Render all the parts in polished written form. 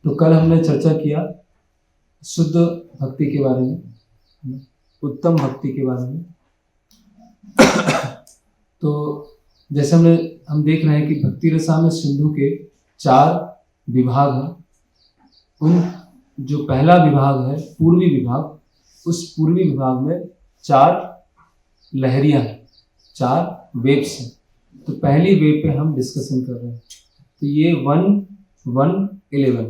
तो कल हमने चर्चा किया शुद्ध भक्ति के बारे में, उत्तम भक्ति के बारे में। तो जैसे हम देख रहे हैं कि भक्ति रसामृत सिंधु के 4 विभाग हैं। उन जो पहला विभाग है पूर्वी विभाग, उस पूर्वी विभाग में 4 लहरियां हैं, 4 वेव्स हैं। तो पहली वेव पे हम डिस्कशन कर रहे हैं। तो ये 1-1-11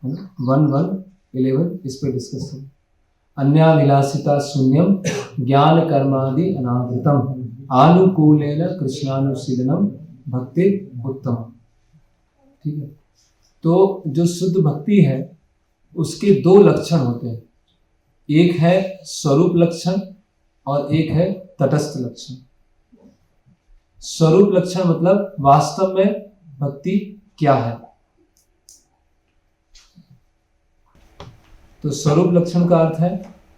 है ना, 1-1-11 इस पे डिस्कस करें। अन्याभिलाषिता शून्यम ज्ञान कर्मादि अनावृतम आनुकूलेन कृष्णानुशीलनम भक्ति उत्तम। ठीक है। तो जो शुद्ध भक्ति है उसके 2 लक्षण होते हैं, एक है स्वरूप लक्षण और एक है तटस्थ लक्षण। स्वरूप लक्षण मतलब वास्तव में भक्ति क्या है। तो स्वरूप लक्षण का अर्थ है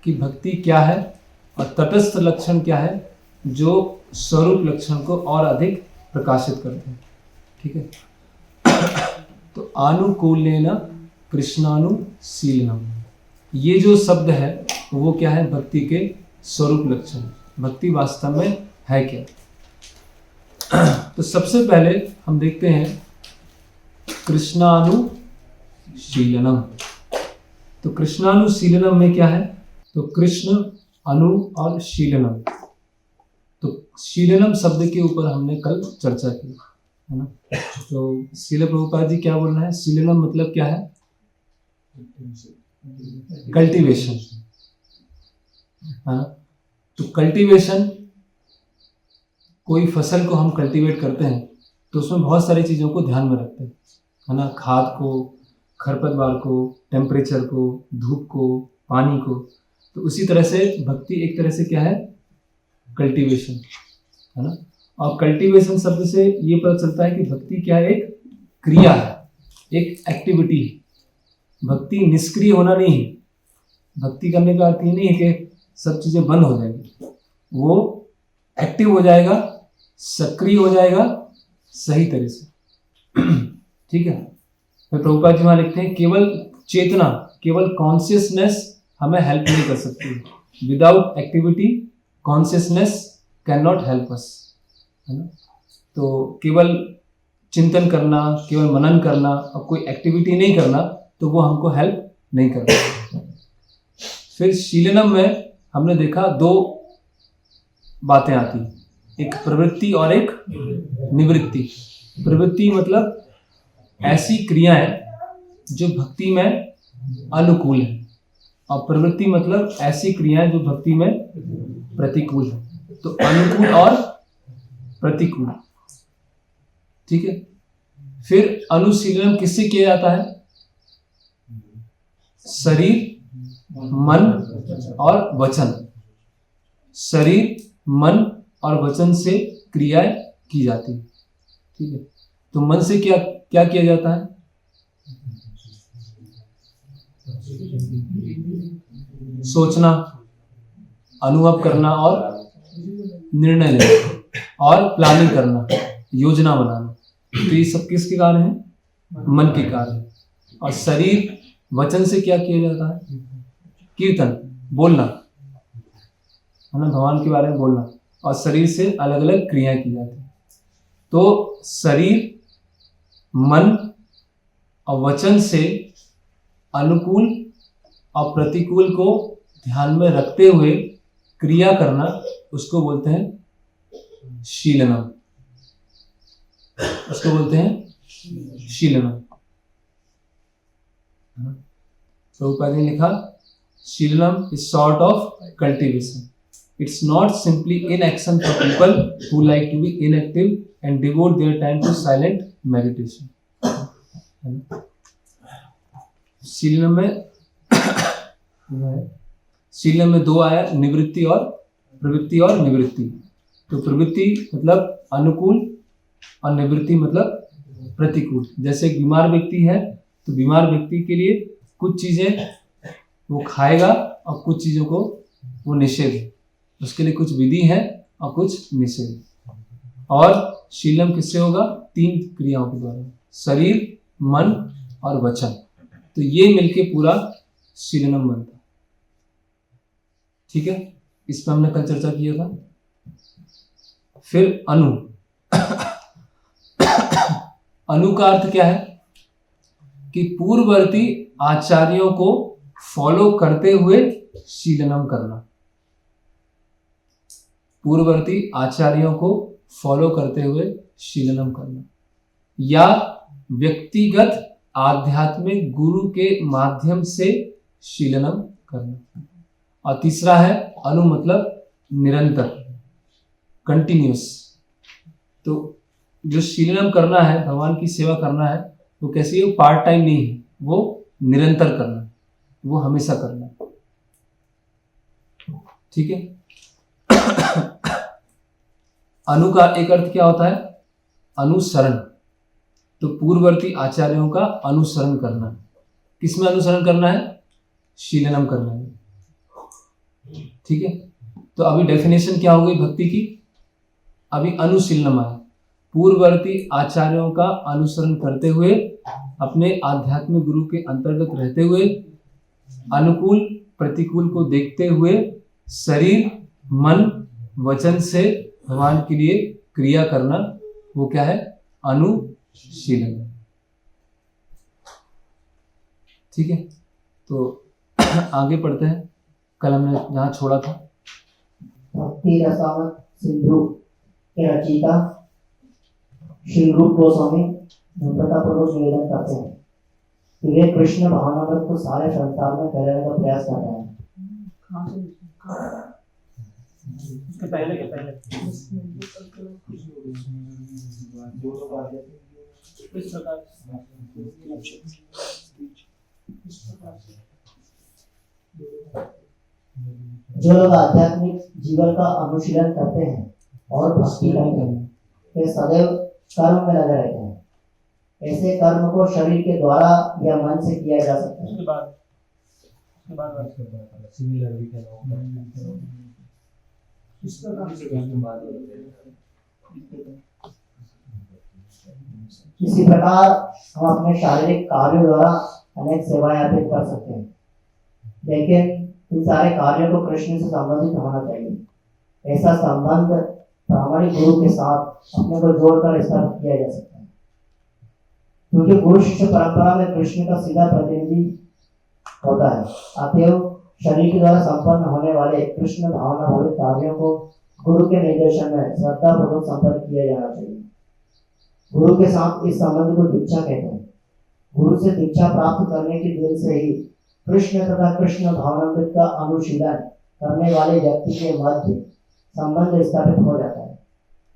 कि भक्ति क्या है, और तटस्थ लक्षण क्या है, जो स्वरूप लक्षण को और अधिक प्रकाशित करते हैं। ठीक है। तो आनुकूलेन कृष्णानुशीलनम, ये जो शब्द है वो क्या है, भक्ति के स्वरूप लक्षण। भक्ति वास्तव में है क्या। तो सबसे पहले हम देखते हैं कृष्णानुशीलनम। तो कृष्णानुशीलनम में क्या है, तो कृष्ण अनु और शीलनम। तो शीलनम शब्द के ऊपर हमने कल चर्चा की है ना। तो श्रील प्रभुपाद जी क्या बोल रहे हैं, शीलनम मतलब क्या है, कल्टीवेशन है ना। तो कल्टीवेशन, कोई फसल को हम कल्टीवेट करते हैं तो उसमें बहुत सारी चीज़ों को ध्यान में रखते हैं है ना, खाद को, खरपतवार को, टेम्परेचर को, धूप को, पानी को। तो उसी तरह से भक्ति एक तरह से क्या है, कल्टीवेशन है ना। और कल्टीवेशन शब्द से ये पता चलता है कि भक्ति क्या है, एक क्रिया है, एक एक्टिविटी है। भक्ति निष्क्रिय होना नहीं है। भक्ति करने का अर्थ ये नहीं है कि सब चीज़ें बंद हो जाएगी, वो एक्टिव हो जाएगा, सक्रिय हो जाएगा सही तरह से। ठीक है। फिर प्रभुपाद जी वहाँ लिखते हैं केवल चेतना, केवल कॉन्शियसनेस हमें हेल्प नहीं कर सकती। Without activity consciousness can not help us, है ना। तो केवल चिंतन करना, केवल मनन करना और कोई एक्टिविटी नहीं करना, तो वो हमको हेल्प नहीं करता। फिर शीलनम में हमने देखा 2 बातें आती, एक प्रवृत्ति और एक निवृत्ति। प्रवृत्ति मतलब ऐसी क्रियाएं जो भक्ति में अनुकूल है, और प्रवृत्ति मतलब ऐसी क्रियाएं जो भक्ति में प्रतिकूल है। तो अनुकूल और प्रतिकूल। ठीक है। फिर अनुशीलन किससे किया जाता है, शरीर, मन और वचन। शरीर, मन और वचन से क्रियाएं की जाती है। ठीक है। तो मन से क्या क्या किया जाता है, सोचना, अनुभव करना और निर्णय लेना और प्लानिंग करना, योजना बनाना। तो ये सब किसके कार्य हैं, मन के कार्य हैं। और शरीर, वचन से क्या किया जाता है, कीर्तन, बोलना है ना, भगवान के बारे में बोलना। और शरीर से अलग अलग क्रियाएं की जाती हैं। तो शरीर, मन और वचन से अनुकूल और प्रतिकूल को ध्यान में रखते हुए क्रिया करना, उसको बोलते हैं शीलनम। उसको बोलते हैं शीलनम। प्रभुपाद ने लिखा शीलनम is sort of cultivation. It's not simply inaction for people who like to be inactive and devote their time to silent meditation. शीलनम में 2 आया, निवृत्ति और प्रवृत्ति और निवृत्ति. तो प्रवृत्ति मतलब अनुकूल और निवृत्ति मतलब प्रतिकूल. जैसे एक बीमार व्यक्ति है तो बीमार व्यक्ति के लिए कुछ चीजें वो खाएगा और कुछ चीजों को वो निषेध है. उसके लिए कुछ विधि है और कुछ निषेध. और शीलम किससे होगा? 3 क्रियाओं के द्वारा, शरीर, मन और वचन, तो ये मिलके पूरा शीलनम बनता है। ठीक है, इस पर हमने कल चर्चा किया था। फिर अनु अनु का अर्थ क्या है कि पूर्ववर्ती आचार्यों को फॉलो करते हुए शीलनम करना। पूर्ववर्ती आचार्यों को फॉलो करते हुए शीलनम करना, या व्यक्तिगत आध्यात्मिक गुरु के माध्यम से शीलनम करना। और तीसरा है अनु मतलब निरंतर, कंटिन्यूस। तो जो शीलनम करना है, भगवान की सेवा करना है, वो कैसे, वो पार्ट टाइम नहीं है, वो निरंतर करना है, वो हमेशा करना है। ठीक है। अनु का एक अर्थ क्या होता है, अनुसरण। तो पूर्ववर्ती आचार्यों का अनुसरण करना। किसमें अनुसरण करना है, शीलनम करना है। ठीक है, तो अभी डेफिनेशन क्या हो गई भक्ति की, अभी अनुशीलनम आया, पूर्ववर्ती आचार्यों का अनुसरण करते हुए, अपने आध्यात्मिक गुरु के अंतर्गत रहते हुए, अनुकूल प्रतिकूल को देखते हुए, शरीर मन वचन से भगवान के लिए क्रिया करना, वो क्या है, अनुशीलन। ठीक है, तो आगे पढ़ते हैं। कल हमने जहाँ छोड़ा था, भक्ति रसायन सिंधु के रचयिता श्री रूप गोस्वामी नम्रतापूर्वक निवेदन करते हैं कि वे कृष्ण भावनामृत को सारे संसार में फैलाने का प्रयास कर रहे हैं। जो लोग आध्यात्मिक जीवन का अनुशीलन करते हैं और भक्ति करते हैं, वे सदैव कर्म में लगे रहते हैं। ऐसे कर्म को शरीर के द्वारा या मन से किया जा सकता है। इसी प्रकार हम अपने शारीरिक कार्यों द्वारा अनेक सेवाएं अर्पित कर सकते हैं, लेकिन इन सारे कार्यों को कृष्ण से संबंधित होना चाहिए। ऐसा संबंध प्रामाणिक गुरु के साथ अपने को जोड़कर स्थापित किया जा सकता है, क्योंकि गुरु शिष्य परंपरा में कृष्ण का सीधा प्रतिनिधि होता है। अतएव शरीर के द्वारा संपन्न होने वाले कृष्ण भावना भावित कार्यों को गुरु के निर्देशन में श्रद्धा पूर्वक संपन्न किया जाना चाहिए। गुरु के साथ इस संबंध को दीक्षा कहते हैं। गुरु से दीक्षा प्राप्त करने के दिन से ही कृष्ण तथा कृष्ण भावनामृत का अनुशीलन करने वाले व्यक्ति के मध्य संबंध स्थापित हो जाता है।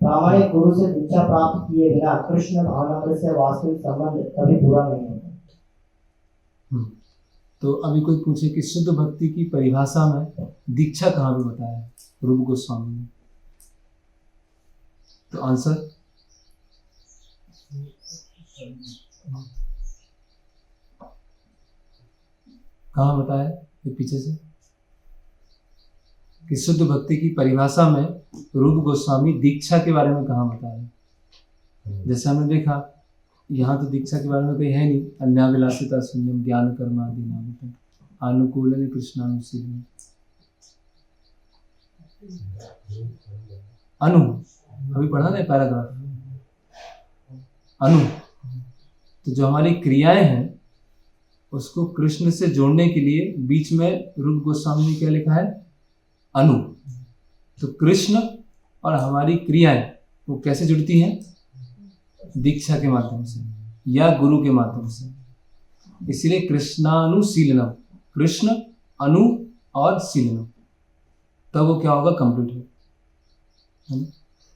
प्रामाणिक गुरु से दीक्षा प्राप्त किए बिना कृष्ण भावनामृत से वास्तविक संबंध कभी पूरा नहीं होता। तो अभी कोई पूछे कि शुद्ध भक्ति की परिभाषा में दीक्षा कहाँ पे बताया है रूप गोस्वामी ने, तो आंसर कहाँ बताया है पीछे से, कि शुद्ध भक्ति की परिभाषा में रूप गोस्वामी दीक्षा के बारे में कहाँ बताया है। जैसे हमने देखा यहाँ तो दीक्षा के बारे में कहीं है नहीं, अन्याभिलाषिता शून्यम ज्ञान कर्म आदि नाम अनुकूलन कृष्णानुशीलन अनु, अभी पढ़ा ना पैराग्राफ, अनु। तो जो हमारी क्रियाएं हैं उसको कृष्ण से जोड़ने के लिए बीच में रूप गोस्वामी ने क्या लिखा है, अनु। तो कृष्ण और हमारी क्रियाएं वो कैसे जुड़ती हैं, दीक्षा के माध्यम से या गुरु के माध्यम से। इसलिए कृष्णानुशीलनम, कृष्ण अनु और शीलनम, तब वो क्या होगा, कंप्लीट हो।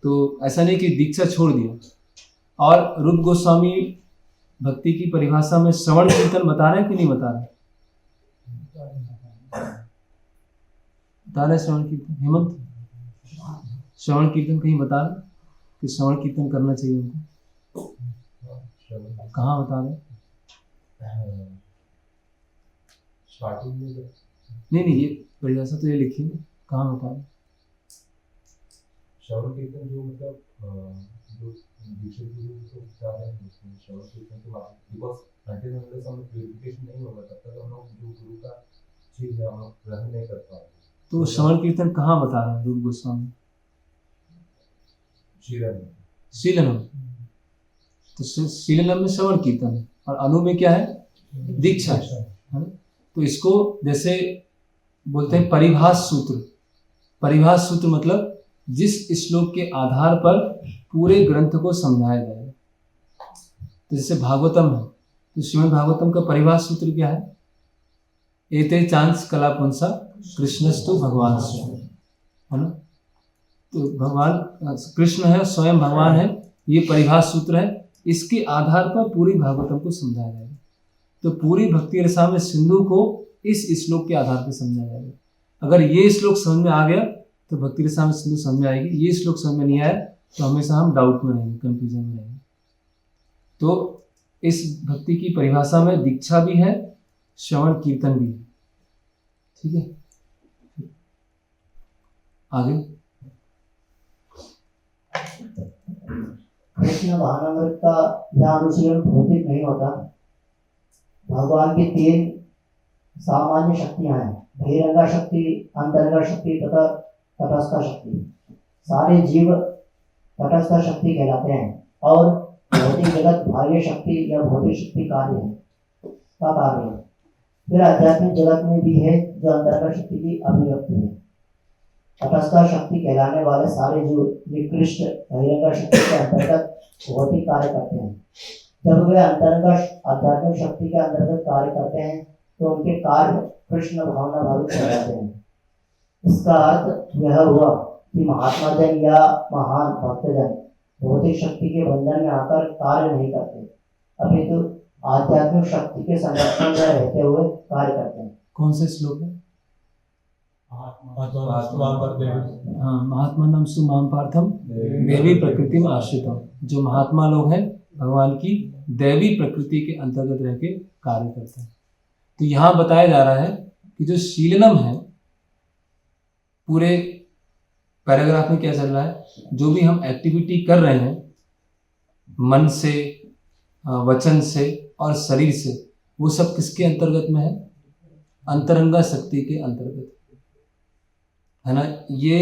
तो ऐसा नहीं कि दीक्षा छोड़ दिया। और रूप गोस्वामी भक्ति की परिभाषा में श्रवण कीर्तन बता रहे हैं कि नहीं बता रहे, बता रहे श्रवण कीर्तन। हेमंत, श्रवण कीर्तन कहीं बता रहे कि श्रवण कीर्तन करना चाहिए उनको, कहाँ बता रहे? नहीं, ये परिभाषा तो ये लिखी है, कहाँ बता रहे? श्रवण कीर्तन जो मतलब जो दीक्षित गुरु तो क्या है उसमें श्रवण कीर्तन के बाद बिकॉज कंटिन्यू होने से हमें प्यूरिफिकेशन नहीं होगा तब तक हम लोग जो गुरु का चीज है हम लोग ग्रहण नहीं कर पाएंगे। तो श्रवण कीर्तन कहाँ बता रहे हैं रूप गोस्वामी? शीलनम। तो शीलनम में श्रवण कीर्तन है और अनु में क्या है? दीक्षा है ना? तो इसको जैसे बोलते हैं परिभाष सूत्र। परिभाष सूत्र मतलब जिस श्लोक के आधार पर पूरे ग्रंथ को समझाया जाए। तो जैसे भागवतम है तो श्रीमद् भागवतम का परिभाष सूत्र क्या है? एते चांस कला पुंसा कृष्णस्तु भगवान है ना? तो भगवान कृष्ण है, स्वयं भगवान है, ये परिभाष सूत्र है। इसके आधार पर पूरी भागवतम को समझाया जाएगा। तो पूरी भक्ति रसामृत सिंधु को इस श्लोक के आधार पर समझाया जाएगा। अगर ये श्लोक समझ में आ गया तो भक्ति रसामृत सिंधु समझ में आएगी। ये श्लोक समझ में नहीं आया तो हमेशा हम डाउट में रहेंगे, कंफ्यूजन में रहेंगे। तो इस भक्ति की परिभाषा में दीक्षा भी है, श्रवण कीर्तन भी है। ठीक है, आगे। कृष्ण भावनामृत का यहाँ अनुशीलन भौतिक नहीं होता। भगवान की 3 सामान्य शक्तियां हैं, बहिरंगा शक्ति, अंतरंगा शक्ति तथा तटस्थ शक्ति। सारे जीव तटस्थ शक्ति कहलाते हैं और भौतिक जगत बाह्य शक्ति या भौतिक शक्ति कार्य है। फिर आध्यात्मिक जगत में भी है जो अंतरंगा शक्ति की अभिव्यक्ति है। तटस्थ शक्ति कहलाने वाले सारे जीव निकृष्ट बहिरंगा शक्ति के अंतर्गत भौतिक कार्य करते हैं। जब वे अंतरंगा आध्यात्मिक शक्ति के अंतर्गत कार्य करते हैं तो उनके कार्य कृष्ण भावना भावित हो जाते हैं। इसका अर्थ यह हुआ कि महात्मा जन या महान भक्तजन भौतिक शक्ति के बंधन में आकर कार्य नहीं करते, अपितु आध्यात्मिक शक्ति के संरक्षण में रहते हुए कार्य करते हैं। कौन से श्लोक है? हाँ, महात्मा नाम सुमाम पार्थम देवी प्रकृति में आश्रितम। जो महात्मा लोग हैं भगवान की दैवी प्रकृति के अंतर्गत रह के कार्य करते हैं। तो यहाँ बताया जा रहा है कि जो शीलनम है, पूरे पैराग्राफ में क्या चल रहा है, जो भी हम एक्टिविटी कर रहे हैं मन से, वचन से और शरीर से, वो सब किसके अंतर्गत में है? अंतरंगा शक्ति के अंतर्गत है ना। ये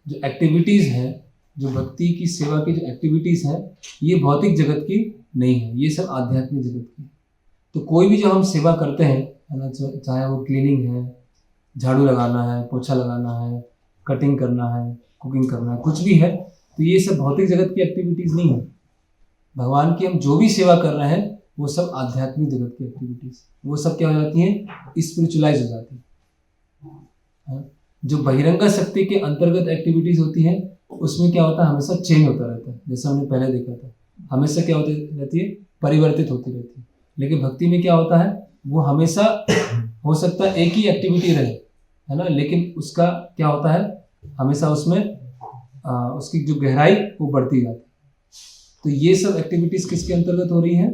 जो एक्टिविटीज़ हैं, जो भक्ति की सेवा की जो एक्टिविटीज़ हैं, ये भौतिक जगत की नहीं है, ये सब आध्यात्मिक जगत की। तो कोई भी जो हम सेवा करते हैं है ना, चाहे वो क्लीनिंग है, झाड़ू लगाना है, पोछा लगाना है, कटिंग करना है, कुकिंग करना है, कुछ भी है, तो ये सब भौतिक जगत की एक्टिविटीज़ नहीं है। भगवान की हम जो भी सेवा कर रहे हैं वो सब आध्यात्मिक जगत की एक्टिविटीज़, वो सब क्या हो जाती हैं? स्पिरिचुअलाइज हो जाती है। जो बहिरंगा शक्ति के अंतर्गत एक्टिविटीज़ होती हैं उसमें क्या होता है? हमेशा चेंज होता रहता है। जैसे हमने पहले देखा था, हमेशा क्या होती रहती है? परिवर्तित होती रहती है। लेकिन भक्ति में क्या होता है? वो हमेशा हो सकता है एक ही एक्टिविटी रहे, है ना, लेकिन उसका क्या होता है? हमेशा उसमें उसकी जो गहराई वो बढ़ती जाती है। तो ये सब एक्टिविटीज़ किसके अंतर्गत हो रही हैं?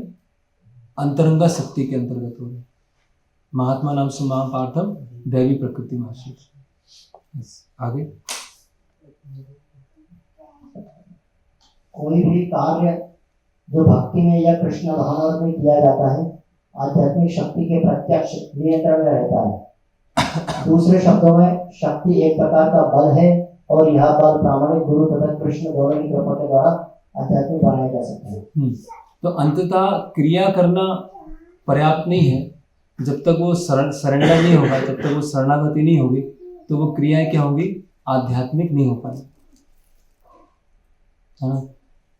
अंतरंगा शक्ति के अंतर्गत हो रही है। महात्मा नाम सुमाम पार्थम दैवी प्रकृति में आश्रित। आगे। कोई भी कार्य जो भक्ति में या कृष्ण भावना में किया जाता है आध्यात्मिक शक्ति के प्रत्यक्ष नियंत्रण में रहता है। दूसरे शब्दों में शक्ति एक प्रकार का बल है और यह बल प्रामाणिक गुरु तथा कृष्ण दोनों की कृपा के द्वारा आध्यात्मिक बनाया जा सकता है। तो अंततः क्रिया करना पर्याप्त नहीं है। जब तक वो सरेंडर नहीं होगा, जब तक वो शरणागति नहीं होगी, तो वो क्रियाएं क्या होंगी? आध्यात्मिक नहीं हो पाएगी, है ना।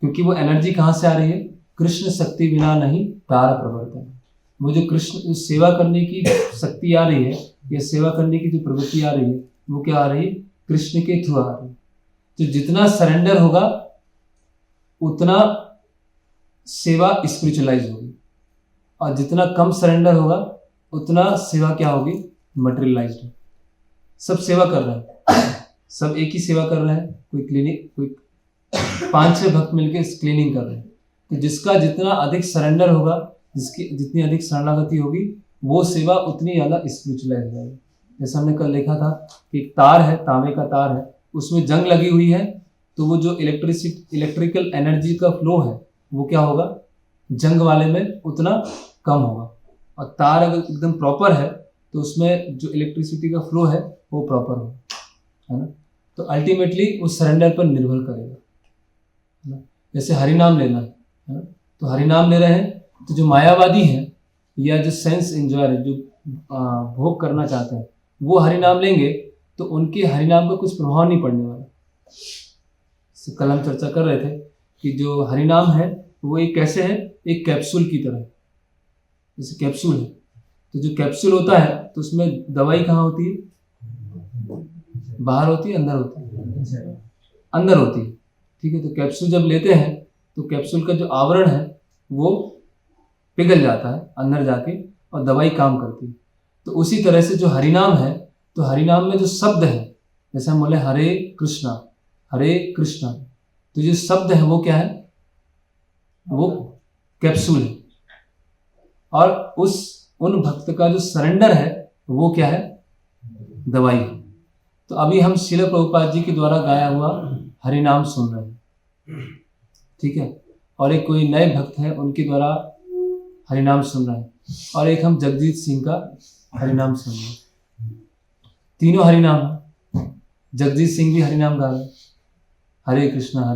क्योंकि वो एनर्जी कहाँ से आ रही है? कृष्ण शक्ति बिना नहीं तार प्रवर्तन। वो जो कृष्ण सेवा करने की शक्ति आ रही है या सेवा करने की जो प्रवृत्ति आ रही है, वो क्या आ रही है? कृष्ण के थ्रू आ रही है। तो जितना सरेंडर होगा उतना सेवा स्पिरिचुअलाइज होगी, और जितना कम सरेंडर होगा उतना सेवा क्या होगी? मटेरियलाइज्ड। सब सेवा कर रहे हैं, सब एक ही सेवा कर रहे हैं। कोई क्लिनिक, कोई 5-6 भक्त मिलकर क्लीनिंग कर रहे हैं। तो जिसका जितना अधिक सरेंडर होगा, जिसकी जितनी अधिक शरणागति होगी, वो सेवा उतनी ज़्यादा स्पिरिचुअलाइज हो जाएगी। जैसे हमने कल देखा था कि एक तार है, तांबे का तार है, उसमें जंग लगी हुई है, तो वो जो इलेक्ट्रिकल एनर्जी का फ्लो है वो क्या होगा, जंग वाले में उतना कम होगा। और तार अगर एकदम प्रॉपर है तो उसमें जो इलेक्ट्रिसिटी का फ्लो है वो प्रॉपर होगा, है ना। तो अल्टीमेटली वो सरेंडर पर निर्भर करेगा, है ना। जैसे हरिनाम लेना है ना, तो हरिनाम ले रहे हैं तो जो मायावादी हैं या जो सेंस एंजॉयर है, जो भोग करना चाहते हैं, वो हरिनाम लेंगे तो उनके हरिनाम का कुछ प्रभाव नहीं पड़ने वाला। कल हम चर्चा कर रहे थे कि जो हरिनाम है वो एक कैसे है, एक कैप्सूल की तरह। जैसे कैप्सूल है तो जो कैप्सूल होता है तो उसमें दवाई कहाँ होती है, बाहर होती है, अंदर होती है, अंदर होती है, ठीक है। तो कैप्सूल जब लेते हैं तो कैप्सूल का जो आवरण है वो पिघल जाता है अंदर जाके और दवाई काम करती है। तो उसी तरह से जो हरिनाम है, तो हरिनाम में जो शब्द है, जैसे हम बोले हरे कृष्णा, तो जो शब्द है वो क्या है, वो कैप्सूल है। और उन भक्त का जो सरेंडर है वो क्या है, दवाई है। तो अभी हम श्रील प्रभुपाद जी के द्वारा गाया हुआ हरिनाम सुन रहे हैं, ठीक है। और एक कोई नए भक्त है उनके द्वारा हरिनाम सुन रहे हैं, और एक हम जगजीत सिंह का हरिनाम सुन रहे हैं। तीनों हरिनाम है। जगजीत सिंह भी हरिनाम गा रहे हैं, हरे कृष्णा।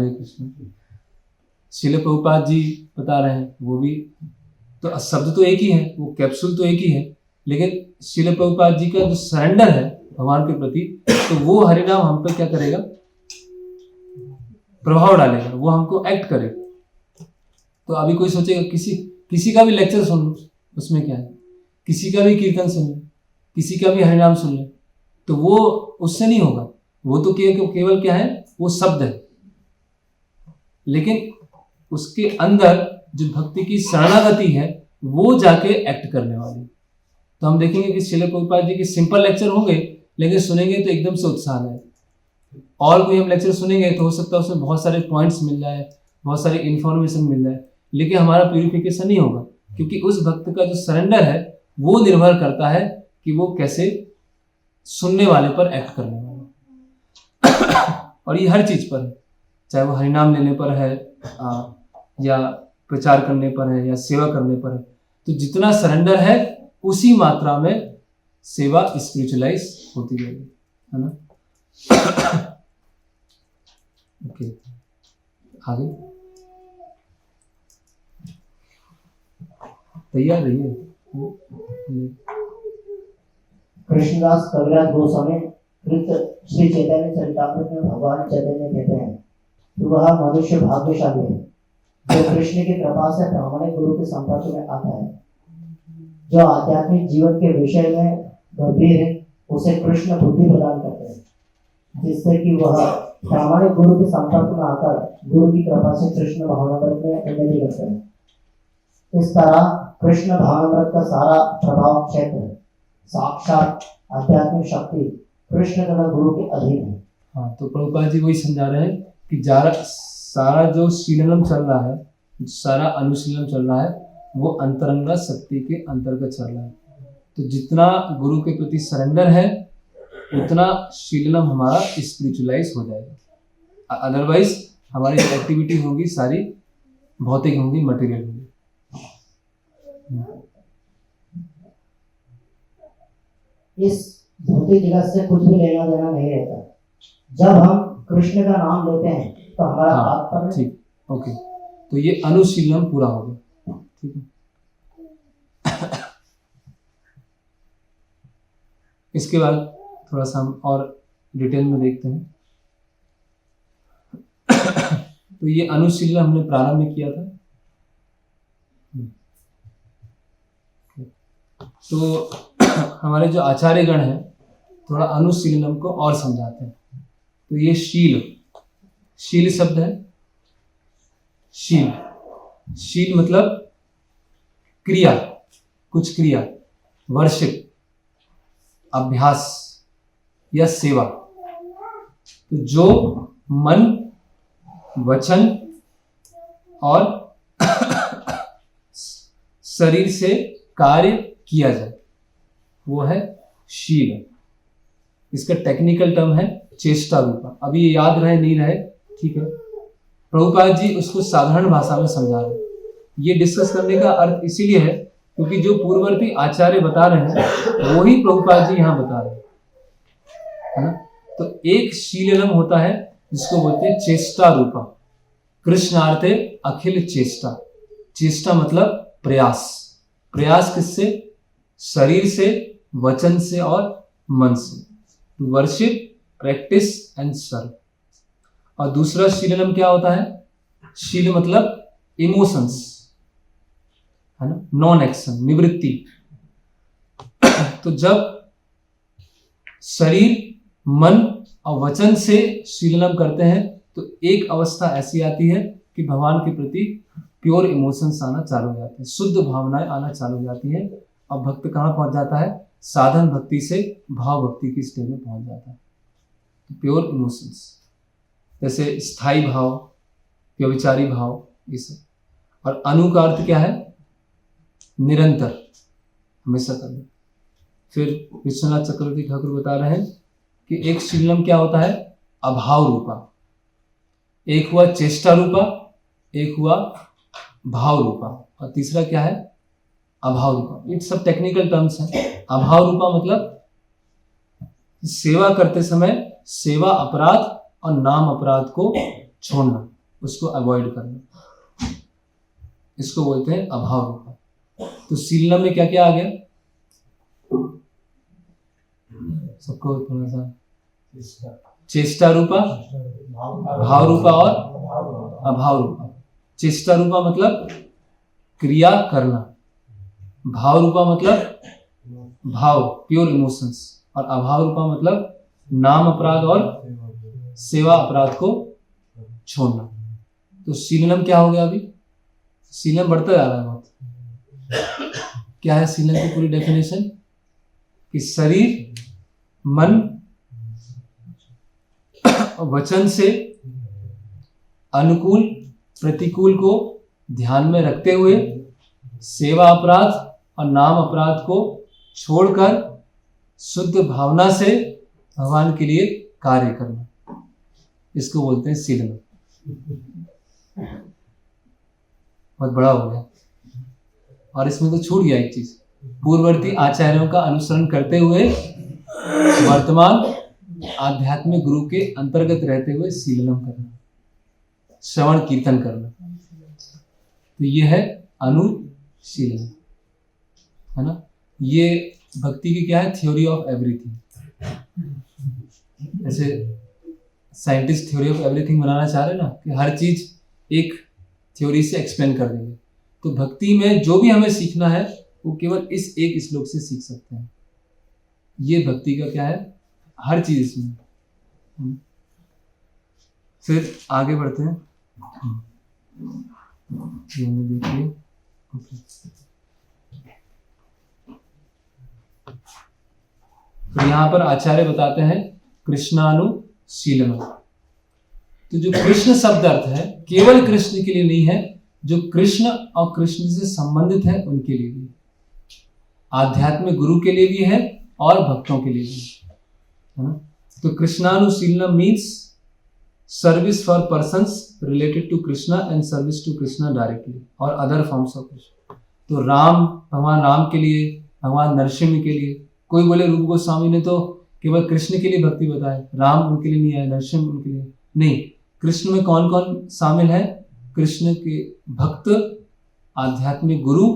श्रील प्रभुपाद जी बता रहे हैं वो भी, तो शब्द तो एक ही है, वो कैप्सूल तो एक ही है, लेकिन श्रील प्रभुपाद जी का जो सरेंडर है भगवान के प्रति, तो वो हरिनाम हम पर क्या करेगा, प्रभाव डालेगा, वो हमको एक्ट करेगा। तो अभी कोई सोचेगा किसी का भी लेक्चर सुन लो, उसमें क्या है, किसी का भी कीर्तन सुन ले, किसी का भी हरिनाम सुन ले, तो वो उससे नहीं होगा। वो तो केवल क्या है, वो शब्द है, लेकिन उसके अंदर जो भक्ति की शरणागति है वो जाके एक्ट करने वाली। तो हम देखेंगे कि श्रील प्रभुपाद जी के सिंपल लेक्चर होंगे, लेकिन सुनेंगे तो एकदम से उत्साह है। और कोई हम लेक्चर सुनेंगे तो हो सकता है उसमें बहुत सारे पॉइंट्स मिल जाए, बहुत सारी इंफॉर्मेशन मिल जाए, लेकिन हमारा प्यूरिफिकेशन नहीं होगा, क्योंकि उस भक्त का जो सरेंडर है वो निर्भर करता है कि वो कैसे सुनने वाले पर एक्ट करने वाला। और ये हर चीज पर है, चाहे वो हरिनाम लेने पर है या प्रचार करने पर है या सेवा करने पर है। तो जितना सरेंडर है उसी मात्रा में सेवा स्पिरिचुअलाइज होती जाएगी, है ना। ओके, आगे तैयार रहिए। कृष्णदास कविराज गोस्वामी कृत श्री चैतन्य चरितामृत में भगवान चैतन्य कहते हैं कि वह मनुष्य भाग्यशाली है जो कृष्ण की कृपा से प्रामाणिक गुरु के संपर्क में आता है। जो आध्यात्मिक जीवन के विषय में गंभीर है उसे कृष्ण बुद्धि प्रदान करते हैं, जिससे कि वह प्रामाणिक गुरु के संपर्क में आकर गुरु की कृपा से कृष्ण भावनामृत में उन्नति करते हैं। इस तरह कृष्ण भावनामृत का सारा प्रभाव क्षेत्र साक्षात आध्यात्मिक शक्ति कृष्ण तथा गुरु के अधीन है। हाँ, तो प्रभुपाद जी वही समझा रहे हैं कि सारा जो शीलनम चल रहा है, सारा अनुशीलन चल रहा है, वो अंतरंगा शक्ति के अंतर्गत चल रहा है। तो जितना गुरु के प्रति सरेंडर है उतना शीलनम हमारा स्पिरिचुअलाइज हो जाएगा। अदरवाइज हमारी जो एक्टिविटी होगी सारी भौतिक होंगी, मटेरियल होंगी। इस भौतिक जगत से कुछ भी लेना देना नहीं रहता। जब हम कृष्ण का नाम लेते हैं तो हमारा तात्पर्य, ठीक, ओके, तो ये अनुशीलन पूरा हो गया, ठीक है। इसके बाद थोड़ा सा हम और डिटेल में देखते हैं। तो ये अनुशीलन हमने प्रारंभ में किया था। तो हमारे जो आचार्य गण हैं थोड़ा अनुशीलनम को और समझाते हैं। तो ये शील शब्द है। शील मतलब क्रिया, कुछ क्रिया, वर्शिप, अभ्यास या सेवा। तो जो मन, वचन और शरीर से कार्य किया जाए वो है शील। इसका टेक्निकल टर्म है चेष्टा रूपा। अभी ये याद रहे नहीं रहे ठीक है। प्रभुपाद जी उसको साधारण भाषा में समझा रहे हैं। ये डिस्कस करने का अर्थ इसीलिए है क्योंकि जो पूर्ववर्ती आचार्य बता रहे हैं वही प्रभुपाद जी यहाँ बता रहे हैं, है ना। तो एक शीलम होता है जिसको बोलते हैं चेष्टा रूपा। कृष्णार्थे अखिल चेष्टा। चेष्टा मतलब प्रयास। प्रयास किससे? शरीर से, वचन से और मन से। To worship, practice and serve. और दूसरा शीलम क्या होता है? शील मतलब इमोशंस, है ना, नॉन एक्शन, निवृत्ति। तो जब शरीर, मन और वचन से शीलम करते हैं तो एक अवस्था ऐसी आती है कि भगवान के प्रति प्योर इमोशंस आना चालू हो जाते हैं, शुद्ध भावनाएं आना चालू हो जाती हैं। और भक्त कहाँ पहुंच जाता है? साधन भक्ति से भाव भक्ति की स्टेज में पहुंच जाता है। तो प्योर इमोशंस जैसे स्थायी भाव, व्यभिचारी भाव, ये सब। और अनु का अर्थ क्या है? निरंतर, हमेशा करना। फिर विश्वनाथ चक्रवर्ती ठाकुर बता रहे हैं कि एक शीलम क्या होता है? अभाव रूपा। एक हुआ चेष्टा रूपा, एक हुआ भाव रूपा, और तीसरा क्या है? अभाव रूपा। ये सब टेक्निकल टर्म्स हैं। अभाव रूपा मतलब सेवा करते समय सेवा अपराध और नाम अपराध को छोड़ना, उसको अवॉइड करना, इसको बोलते हैं अभाव रूपा। तो शीलम में क्या क्या आ गया? सबको थोड़ा सा चेष्टा रूपा, भाव रूपा और अभाव रूपा। चेष्टा रूपा मतलब क्रिया करना, भाव रूपा मतलब भाव, प्योर इमोशंस, और अभाव रूपा मतलब नाम अपराध और सेवा अपराध को छोड़ना। तो शीलम क्या हो गया? अभी शीलम बढ़ता जा रहा है बहुत। क्या है शीलम की पूरी डेफिनेशन? कि शरीर, मन और वचन से अनुकूल प्रतिकूल को ध्यान में रखते हुए सेवा अपराध और नाम अपराध को छोड़कर शुद्ध भावना से भगवान के लिए कार्य करना, इसको बोलते हैं शीलम। बहुत बड़ा हो गया। और इसमें तो छूट गया एक चीज, पूर्ववर्ती आचार्यों का अनुसरण करते हुए वर्तमान आध्यात्मिक गुरु के अंतर्गत रहते हुए शीलम करना, श्रवण कीर्तन करना। तो ये है अनुशीलन, है ना। ये भक्ति की क्या है? Theory of everything. जैसे साइंटिस्ट थ्योरी ऑफ एवरीथिंग बनाना चाह रहे हैं ना, कि हर चीज एक थ्योरी से एक्सप्लेन कर देंगे। तो भक्ति में जो भी हमें सीखना है वो केवल इस एक श्लोक से सीख सकते हैं। ये भक्ति का क्या है? हर चीज इसमें। फिर आगे बढ़ते हैं। ये देखिए, तो यहां पर आचार्य बताते हैं कृष्णानुशीलनम। तो जो कृष्ण शब्द अर्थ है केवल कृष्ण के लिए नहीं है, जो कृष्ण और कृष्ण से संबंधित है उनके लिए भी, आध्यात्मिक गुरु के लिए भी है और भक्तों के लिए भी, है ना। तो कृष्णानुशीलनम means service for persons related to Krishna and service to Krishna directly और अदर फॉर्म्स ऑफ कृष्ण। तो राम, भगवान राम के लिए, भगवान नरसिंह के लिए। कोई बोले रूप गोस्वामी ने तो केवल कृष्ण के लिए भक्ति बताए, राम उनके लिए नहीं आए, नरसिंह उनके लिए नहीं। कृष्ण में कौन कौन शामिल है? कृष्ण के भक्त, आध्यात्मिक गुरु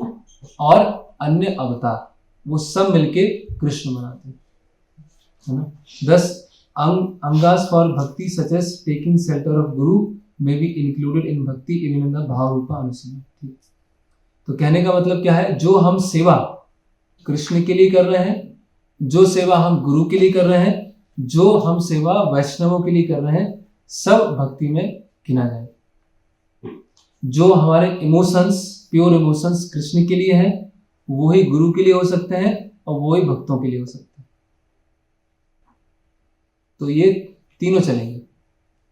और अन्य अवतार, वो सब मिलके कृष्ण बनाते हैं, है ना। 10 अंगास for bhakti such as taking shelter of guru may be included in भक्ति इवन इन द भाव रूपा अनुशीलन। ठीक। तो कहने का मतलब क्या है? जो हम सेवा कृष्ण के लिए कर रहे हैं, जो सेवा हम गुरु के लिए कर रहे हैं, जो हम सेवा वैष्णवों के लिए कर रहे हैं, सब भक्ति में गिना जाए। जो हमारे इमोशंस, प्योर इमोशंस कृष्ण के लिए हैं, वो ही गुरु के लिए हो सकते हैं और वो ही भक्तों के लिए हो सकते हैं। तो ये तीनों चलेंगे,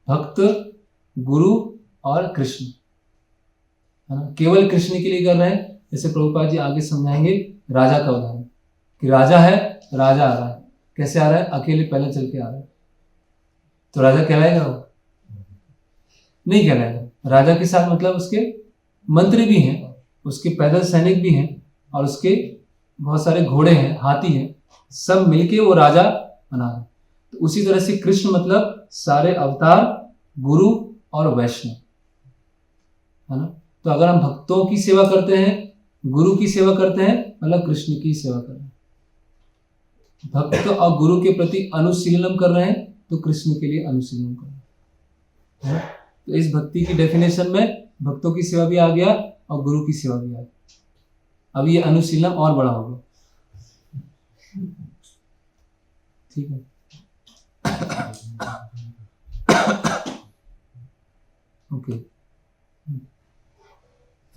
भक्त, गुरु और कृष्ण, है ना। केवल कृष्ण के लिए कर रहे हैं, जैसे प्रभुपाद जी आगे समझाएंगे राजा का उदाहरण, कि राजा है, राजा आ रहा है, कैसे आ रहा है? अकेले पैदल चल के आ रहा है, तो राजा कहलाएगा वो? नहीं कहलाएगा। राजा के साथ मतलब उसके मंत्री भी हैं, उसके पैदल सैनिक भी हैं, और उसके बहुत सारे घोड़े हैं, हाथी हैं, सब मिलके वो राजा बना है। तो उसी तरह से कृष्ण मतलब सारे अवतार, गुरु और वैष्णव, है ना। तो अगर हम भक्तों की सेवा करते हैं, गुरु की सेवा करते हैं, मतलब कृष्ण की सेवा कर रहे हैं। भक्त और गुरु के प्रति अनुशीलनम कर रहे हैं, तो कृष्ण के लिए अनुशीलनम कर रहे हैं। तो इस भक्ति की डेफिनेशन में भक्तों की सेवा भी आ गया और गुरु की सेवा भी आ गई। अब ये अनुशीलन और बड़ा होगा, ठीक है। ओके,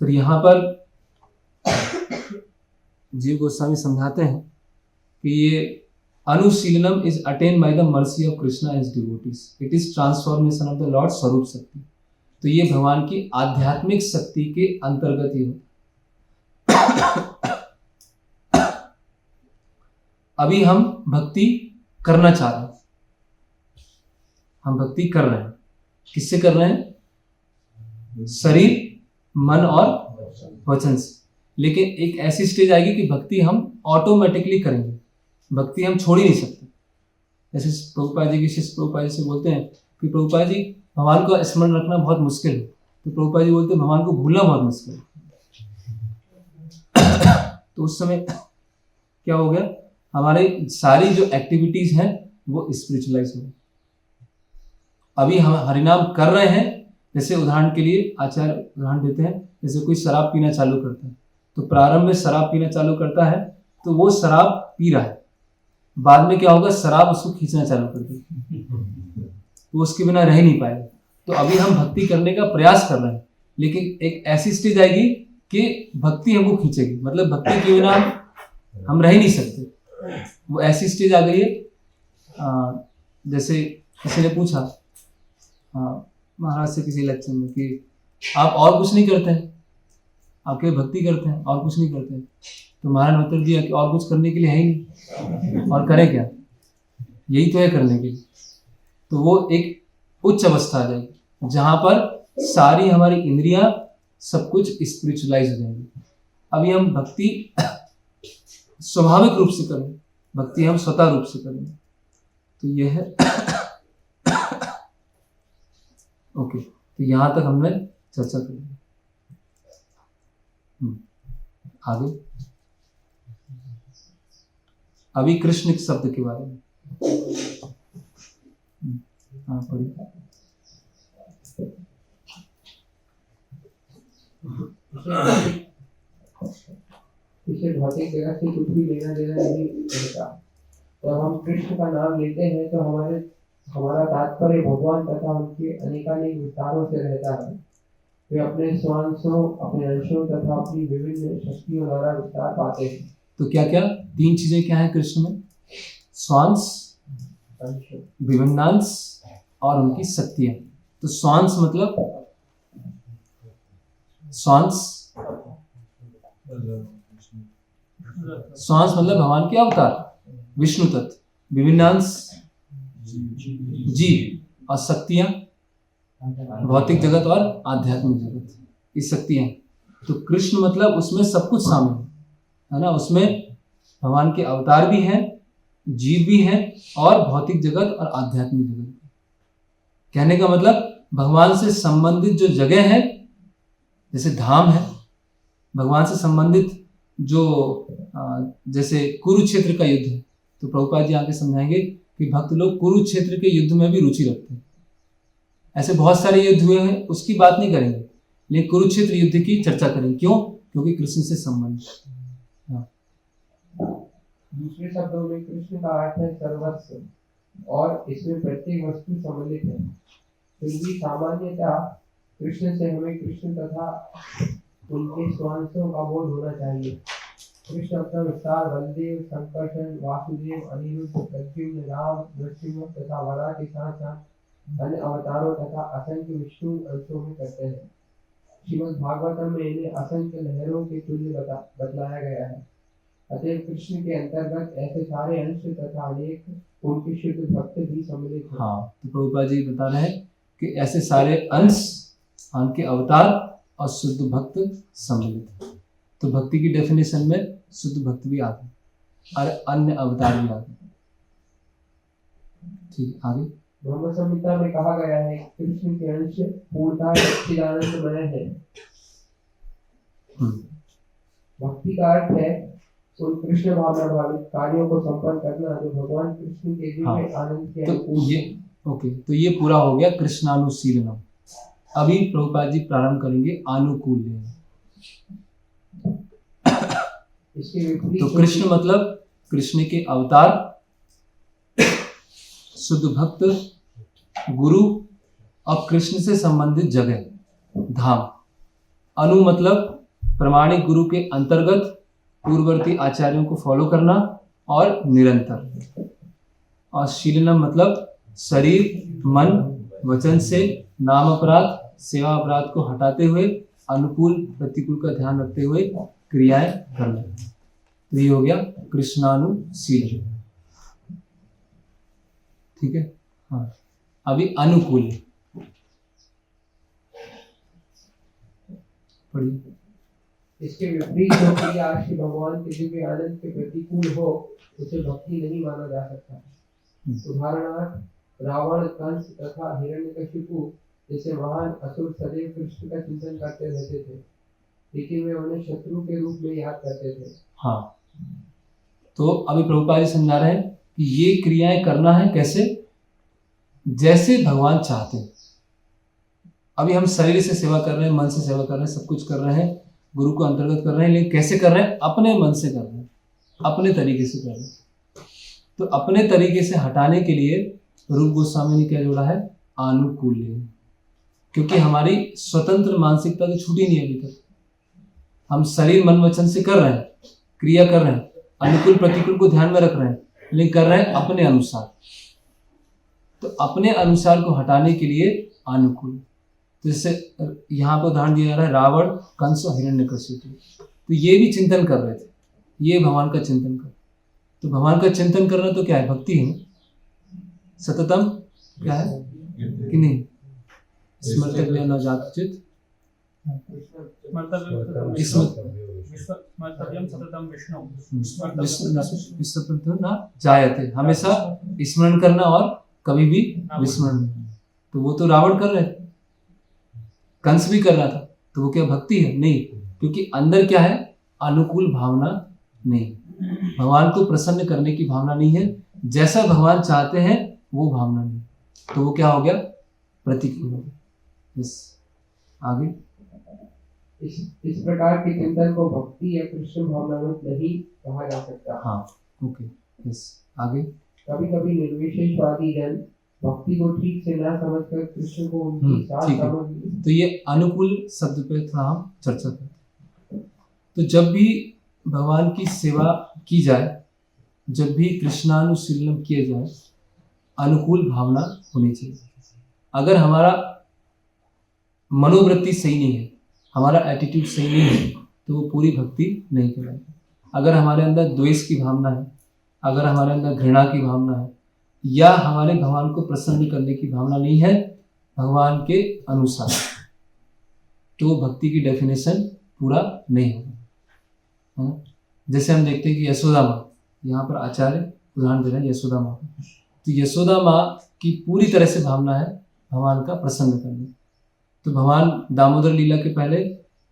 फिर यहां पर जीव गोस्वामी समझाते हैं कि ये अनुशीलनम is attain by the mercy of Krishna as devotees, it is transformation of the lord स्वरूप शक्ति। तो ये भगवान की आध्यात्मिक शक्ति के अंतर्गत ही होता। अभी हम भक्ति करना चाह रहे हैं, हम भक्ति कर रहे हैं, किससे कर रहे हैं? शरीर, मन और वचन से। लेकिन एक ऐसी स्टेज आएगी कि भक्ति हम ऑटोमेटिकली करेंगे, भक्ति हम छोड़ ही नहीं सकते। जैसे प्रभुपाद जी की शिष्य प्रभुपाद जी से बोलते हैं कि प्रभुपाद जी भगवान को स्मरण रखना बहुत मुश्किल है, तो प्रभुपाद जी बोलते हैं भगवान को भूलना बहुत मुश्किल है। तो उस समय क्या हो गया, हमारी सारी जो एक्टिविटीज हैं वो स्पिरिचुअलाइज हो गई। अभी हम हरिनाम कर रहे हैं, जैसे उदाहरण के लिए आचार्य उदाहरण देते हैं, जैसे कोई शराब पीना चालू करता है, तो प्रारंभ में शराब पीना चालू करता है तो वो शराब पी रहा है, बाद में क्या होगा, शराब उसको खींचना चालू कर देगी, तो उसके बिना रह ही नहीं पाएगा। तो अभी हम भक्ति करने का प्रयास कर रहे हैं, लेकिन एक ऐसी स्टेज आएगी कि भक्ति हमको खींचेगी, मतलब भक्ति के बिना हम रह ही नहीं सकते। वो ऐसी स्टेज आ गई है। जैसे किसी ने पूछा महाराज से किसी लेक्चर में कि आप और कुछ नहीं करते हैं, आप केवल भक्ति करते हैं और कुछ नहीं करते हैं। तो महाराज ने उत्तर दिया कि और कुछ करने के लिए है ही नहीं, और करें क्या, यही तो है करने के लिए। तो वो एक उच्च अवस्था आ जाएगी जहां पर सारी हमारी इंद्रियां सब कुछ स्पिरिचुअलाइज हो जाएंगी। अभी हम भक्ति स्वाभाविक रूप से करें, भक्ति हम स्वतः रूप से करेंगे। तो यह है ओके। तो यहां तक हमने चर्चा करी। आगे अभी कृष्ण शब्द के बारे में पढ़िए। इसे भौतिक जगत से कुछ भी लेना देना नहीं होता। तो हम कृष्ण का नाम लेते हैं तो हमारा तात्पर्य भगवान तथा उनके अनेकानेक विस्तारों से रहता है। वे अपने स्वांशों, अपने अंशों तथा अपनी विभिन्न शक्तियों द्वारा विस्तार पाते हैं। तो क्या क्या तीन चीजें क्या है कृष्ण में? स्वांश, विभिन्नांश और उनकी शक्तियां। तो स्वांश मतलब स्वांश मतलब भगवान के अवतार, विष्णु तत्व। विभिन्नांश जीव, और शक्तियां भौतिक जगत और आध्यात्मिक जगत, ये शक्तियां। तो कृष्ण मतलब उसमें सब कुछ शामिल है ना। उसमें भगवान के अवतार भी हैं, जीव भी हैं, और भौतिक जगत और आध्यात्मिक जगत। कहने का मतलब भगवान से संबंधित जो जगह है, जैसे धाम है, भगवान से संबंधित जो जैसे कुरुक्षेत्र का युद्ध है, तो प्रभुपाद जी आके समझाएंगे कि भक्त लोग कुरुक्षेत्र के युद्ध में भी रुचि रखते हैं। ऐसे बहुत सारे युद्ध हुए हैं, उसकी बात नहीं करेंगे, लेकिन कुरुक्षेत्र युद्ध की चर्चा करेंगे। क्यों? क्योंकि कृष्ण से संबंधित। दूसरे शब्दों में कृष्ण का अर्थ है सर्वस्व, और इसमें प्रत्येक वस्तु सम्मिलित है। फिर भी सामान्यतः कृष्ण से हमें कृष्ण तथा उनके स्वांशों का बोध होना चाहिए। कृष्ण अपना विस्तार बलदेव, संकर्षण, वासुदेव, अनिरुद्ध, प्रद्युम्न, राम, नरसिंह तथा वरा के साथ साथ अन्य अवतारों तथा असंख्य विष्णु अंशों में करते हैं। श्रीमद् भागवतम में इन्हें असंख्य लहरों के तुल्य बतलाया गया है। अतएव कृष्ण के अंतर्गत ऐसे सारे अंश तथा अनेक उनके शुद्ध भक्त भी सम्मिलित हैं। हाँ, तो प्रभुपाद जी बता रहे हैं कि ऐसे सारे अंश, उनके अवतार और शुद्ध भक्त सम्मिलित है। तो भक्ति की डेफिनेशन में शुद्ध भक्त भी आते हैं और अन्य अवतार भी आते हैं। ठीक, आगे। ब्रह्म संहिता में कहा गया है कृष्ण के अंश पूर्णतः सच्चिदानंदमय है। भक्ति का अर्थ है उन कृष्ण भावना भावित कार्यों को संपन्न करना जो भगवान कृष्ण के दिव्य आनंद के अनुकूल है। ओके, तो ये पूरा हो गया कृष्णानुशीलनम। अभी प्रभुपाद जी प्रारंभ करेंगे आनुकूल्य। इसके विपरीत तो कृष्ण मतलब कृष्ण के अवतार, शुद्ध भक्त, गुरु और कृष्ण से संबंधित जगह, धाम। अनु मतलब प्रमाणिक गुरु के अंतर्गत पूर्ववर्ती आचार्यों को फॉलो करना और निरंतर। और शीलनम मतलब शरीर, मन, वचन से नाम अपराध, सेवा अपराध को हटाते हुए अनुकूल प्रतिकूल का ध्यान रखते हुए क्रियाएं करना। तो ये हो गया कृष्णानुशीलन। ठीक है, हाँ। अभी अनुकूल पढ़िए। इसके विपरीत जो क्रिया श्री भगवान के दिव्य आनंद के प्रतिकूल हो उसे भक्ति नहीं माना जा सकता। उदाहरणार्थ रावण, कंस तथा हिरण्यकशिपु जैसे महान असुर सदैव कृष्ण का चिंतन करते रहते थे, लेकिन वे उन्हें शत्रु के रूप में याद करते थे। हाँ, तो अभी प्रभुपाद जी समझा रहे हैं कि ये क्रियाएं करना है कैसे, जैसे भगवान चाहते हैं। अभी हम शरीर से सेवा कर रहे हैं, मन से सेवा कर रहे हैं, सब कुछ कर रहे हैं, गुरु को अंतर्गत कर रहे हैं, लेकिन कैसे कर रहे हैं? अपने मन से कर रहे हैं, अपने तरीके से कर रहे हैं। तो अपने तरीके से हटाने के लिए रूप गोस्वामी ने क्या जोड़ा है? आनुकूल्य। क्योंकि हमारी स्वतंत्र मानसिकता तो छूटी नहीं अभी तक। हम शरीर, मन, वचन से कर रहे हैं, क्रिया कर रहे हैं, अनुकूल प्रतिकूल को ध्यान में रख रहे हैं, लेकिन कर रहे हैं अपने अनुसार। तो अपने अनुसार को हटाने के लिए अनुकूल। तो जैसे यहाँ पर उदाहरण दिया जा रहा है रावण, कंस और हिरण्यकशिपु। तो ये भी चिंतन कर रहे थे, ये भगवान का चिंतन कर। तो भगवान का चिंतन करना तो क्या है? भक्ति है। सततम क्या है कि नहीं? स्मर्तव्य न जातचित न जायते। हमेशा स्मरण करना और कभी भी विस्मरण नहीं। तो वो तो रावण कर रहे थे, कंस भी कर रहा था। तो वो क्या भक्ति है? नहीं, क्योंकि अंदर क्या है? अनुकूल भावना नहीं, भगवान को प्रसन्न करने की भावना नहीं है, जैसा भगवान चाहते हैं वो भावना नहीं। तो वो क्या हो गया? प्रतिकूल हो गया। यस, आगे। इस प्रकार के चिंतन को भक्ति या कृष्ण भावनामृत नहीं कहा जा सकता। हाँ, ओके, यस, आगे। कभी कभी निर्विशेषवादी जन भक्ति को ठीक से ना समझकर कृष्ण को उनकी साथ सामग्री। तो ये अनुकूल शब्द पे थोड़ा हम चर्चा करते हैं। तो जब भी भगवान की सेवा की जाए, जब भी कृष्णानुशीलन किए जाए, अनुकूल भावना होनी चाहिए। अगर हमारा मनोवृत्ति सही नहीं है, हमारा एटीट्यूड सही नहीं है, तो वो पूरी भक्ति नहीं कहलाएगी। अगर हमारे अंदर द्वेष की भावना है, अगर हमारे अंदर घृणा की भावना है, या हमारे भगवान को प्रसन्न करने की भावना नहीं है भगवान के अनुसार, तो भक्ति की डेफिनेशन पूरा नहीं होगा। जैसे हम देखते हैं कि यशोदा माँ, यहाँ पर आचार्य उदाहरण दे रहे हैं यशोदा माँ। तो यशोदा माँ की पूरी तरह से भावना है भगवान का प्रसन्न करने। तो भगवान दामोदर लीला के पहले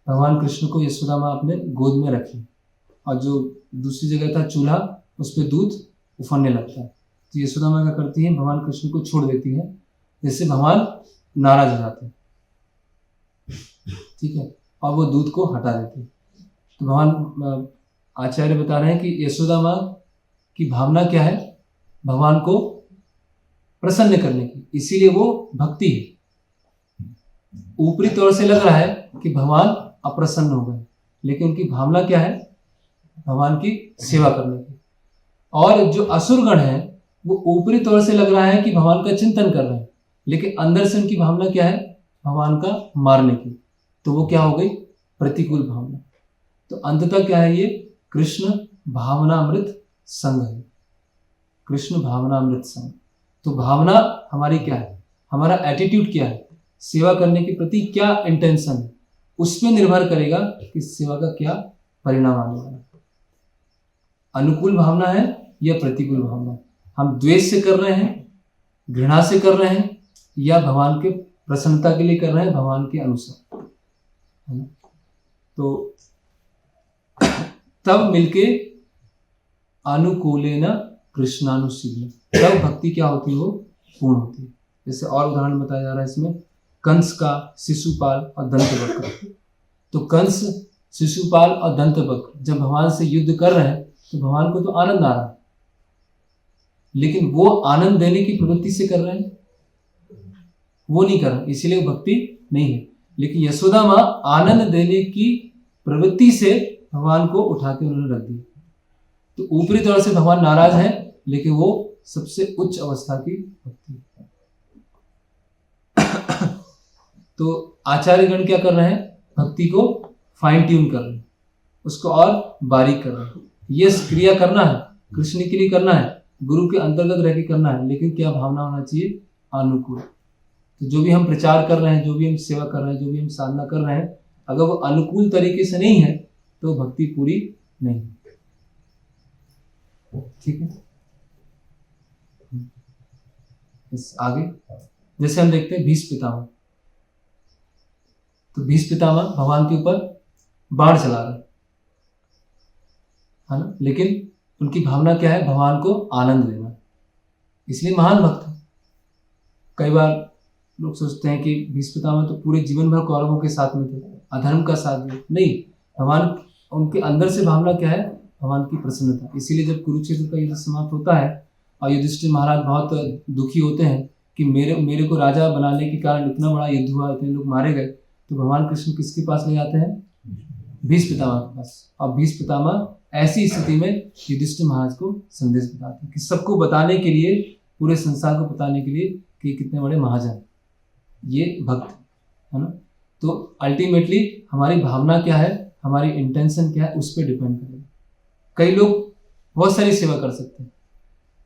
भगवान कृष्ण को यशोदा माँ अपने गोद में रखी, और जो दूसरी जगह था चूल्हा, उस पर दूध उफरने लगता है। तो यशोदा माँ क्या करती है? भगवान कृष्ण को छोड़ देती है, जिससे भगवान नाराज हो जाते हैं, ठीक है, और वो दूध को हटा देते हैं। तो भगवान आचार्य बता रहे हैं कि यशोदा माँ की भावना क्या है? भगवान को प्रसन्न करने की, इसीलिए वो भक्ति है। ऊपरी तौर से लग रहा है कि भगवान अप्रसन्न हो गए, लेकिन उनकी भावना क्या है? भगवान की सेवा करने की। और जो असुरगण है वो ऊपरी तौर से लग रहा है कि भगवान का चिंतन कर रहे हैं, लेकिन अंदर से उनकी भावना क्या है? भगवान का मारने की। तो वो क्या हो गई? प्रतिकूल भावना। तो अंततः क्या है? ये कृष्ण भावनामृत संघ है, कृष्ण भावनामृत संघ। तो भावना हमारी क्या है? हमारा एटीट्यूड क्या है, सेवा करने के प्रति क्या इंटेंशन है, उस पर निर्भर करेगा कि सेवा का क्या परिणाम आने वाला है। अनुकूल भावना है या प्रतिकूल भावना, हम द्वेष से कर रहे हैं, घृणा से कर रहे हैं, या भगवान के प्रसन्नता के लिए कर रहे हैं, भगवान के अनुसार, है ना। तो तब मिलके अनुकूलेन कृष्णानुशीलन, तब भक्ति क्या होती है, वो पूर्ण होती है। जैसे और उदाहरण बताया जा रहा है इसमें, कंस का शिशुपाल और दंतवक्र। तो कंस, शिशुपाल और दंतवक्र जब भगवान से युद्ध कर रहे हैं तो भगवान को तो आनंद आ रहा है, लेकिन वो आनंद देने की प्रवृत्ति से कर रहे हैं, वो नहीं कर रहे, इसीलिए वो भक्ति नहीं है। लेकिन यशोदा माँ आनंद देने की प्रवृत्ति से भगवान को उठा के उन्होंने रख दिया। तो ऊपरी तौर से भगवान नाराज है, लेकिन वो सबसे उच्च अवस्था की भक्ति है। तो आचार्यगण क्या कर रहे हैं, भक्ति को फाइन ट्यून कर रहे हैं, उसको और बारीक कर रहे हैं। ये क्रिया करना है, कृष्ण के लिए करना है, गुरु के अंतर्गत रह के करना है, लेकिन क्या भावना होना चाहिए, अनुकूल। तो जो भी हम प्रचार कर रहे हैं, जो भी हम सेवा कर रहे हैं, जो भी हम साधना कर रहे हैं, अगर वो अनुकूल तरीके से नहीं है तो भक्ति पूरी नहीं। ठीक है, इस आगे जैसे हम देखते हैं भीष्म पितामह, तो भीष्म पितामह भगवान के ऊपर बाण चला रहे है ना, लेकिन उनकी भावना क्या है, भगवान को आनंद देना, इसलिए महान भक्त है। कई बार लोग सोचते हैं कि भीष्म पितामह तो पूरे जीवन भर कौरवों के साथ में थे, अधर्म का साथ दिया, नहीं, भगवान उनके अंदर से भावना क्या है, भगवान की प्रसन्नता। इसीलिए जब कुरुक्षेत्र का युद्ध समाप्त होता है और युधिष्ठिर महाराज बहुत दुखी होते हैं कि मेरे को राजा बनाने के कारण इतना बड़ा युद्ध हुआ, इतने लोग मारे गए, तो भगवान कृष्ण किसके पास ले जाते हैं, भीष्म पितामह के पास। और भीष्म पितामह ऐसी स्थिति में युधिष्ठिर महाराज को संदेश बताते हैं कि सबको बताने के लिए, पूरे संसार को बताने के लिए कि कितने बड़े महाजन ये भक्त है ना। तो अल्टीमेटली हमारी भावना क्या है, हमारी इंटेंशन क्या है, उस पर डिपेंड करेगा। कई लोग बहुत सारी सेवा कर सकते हैं,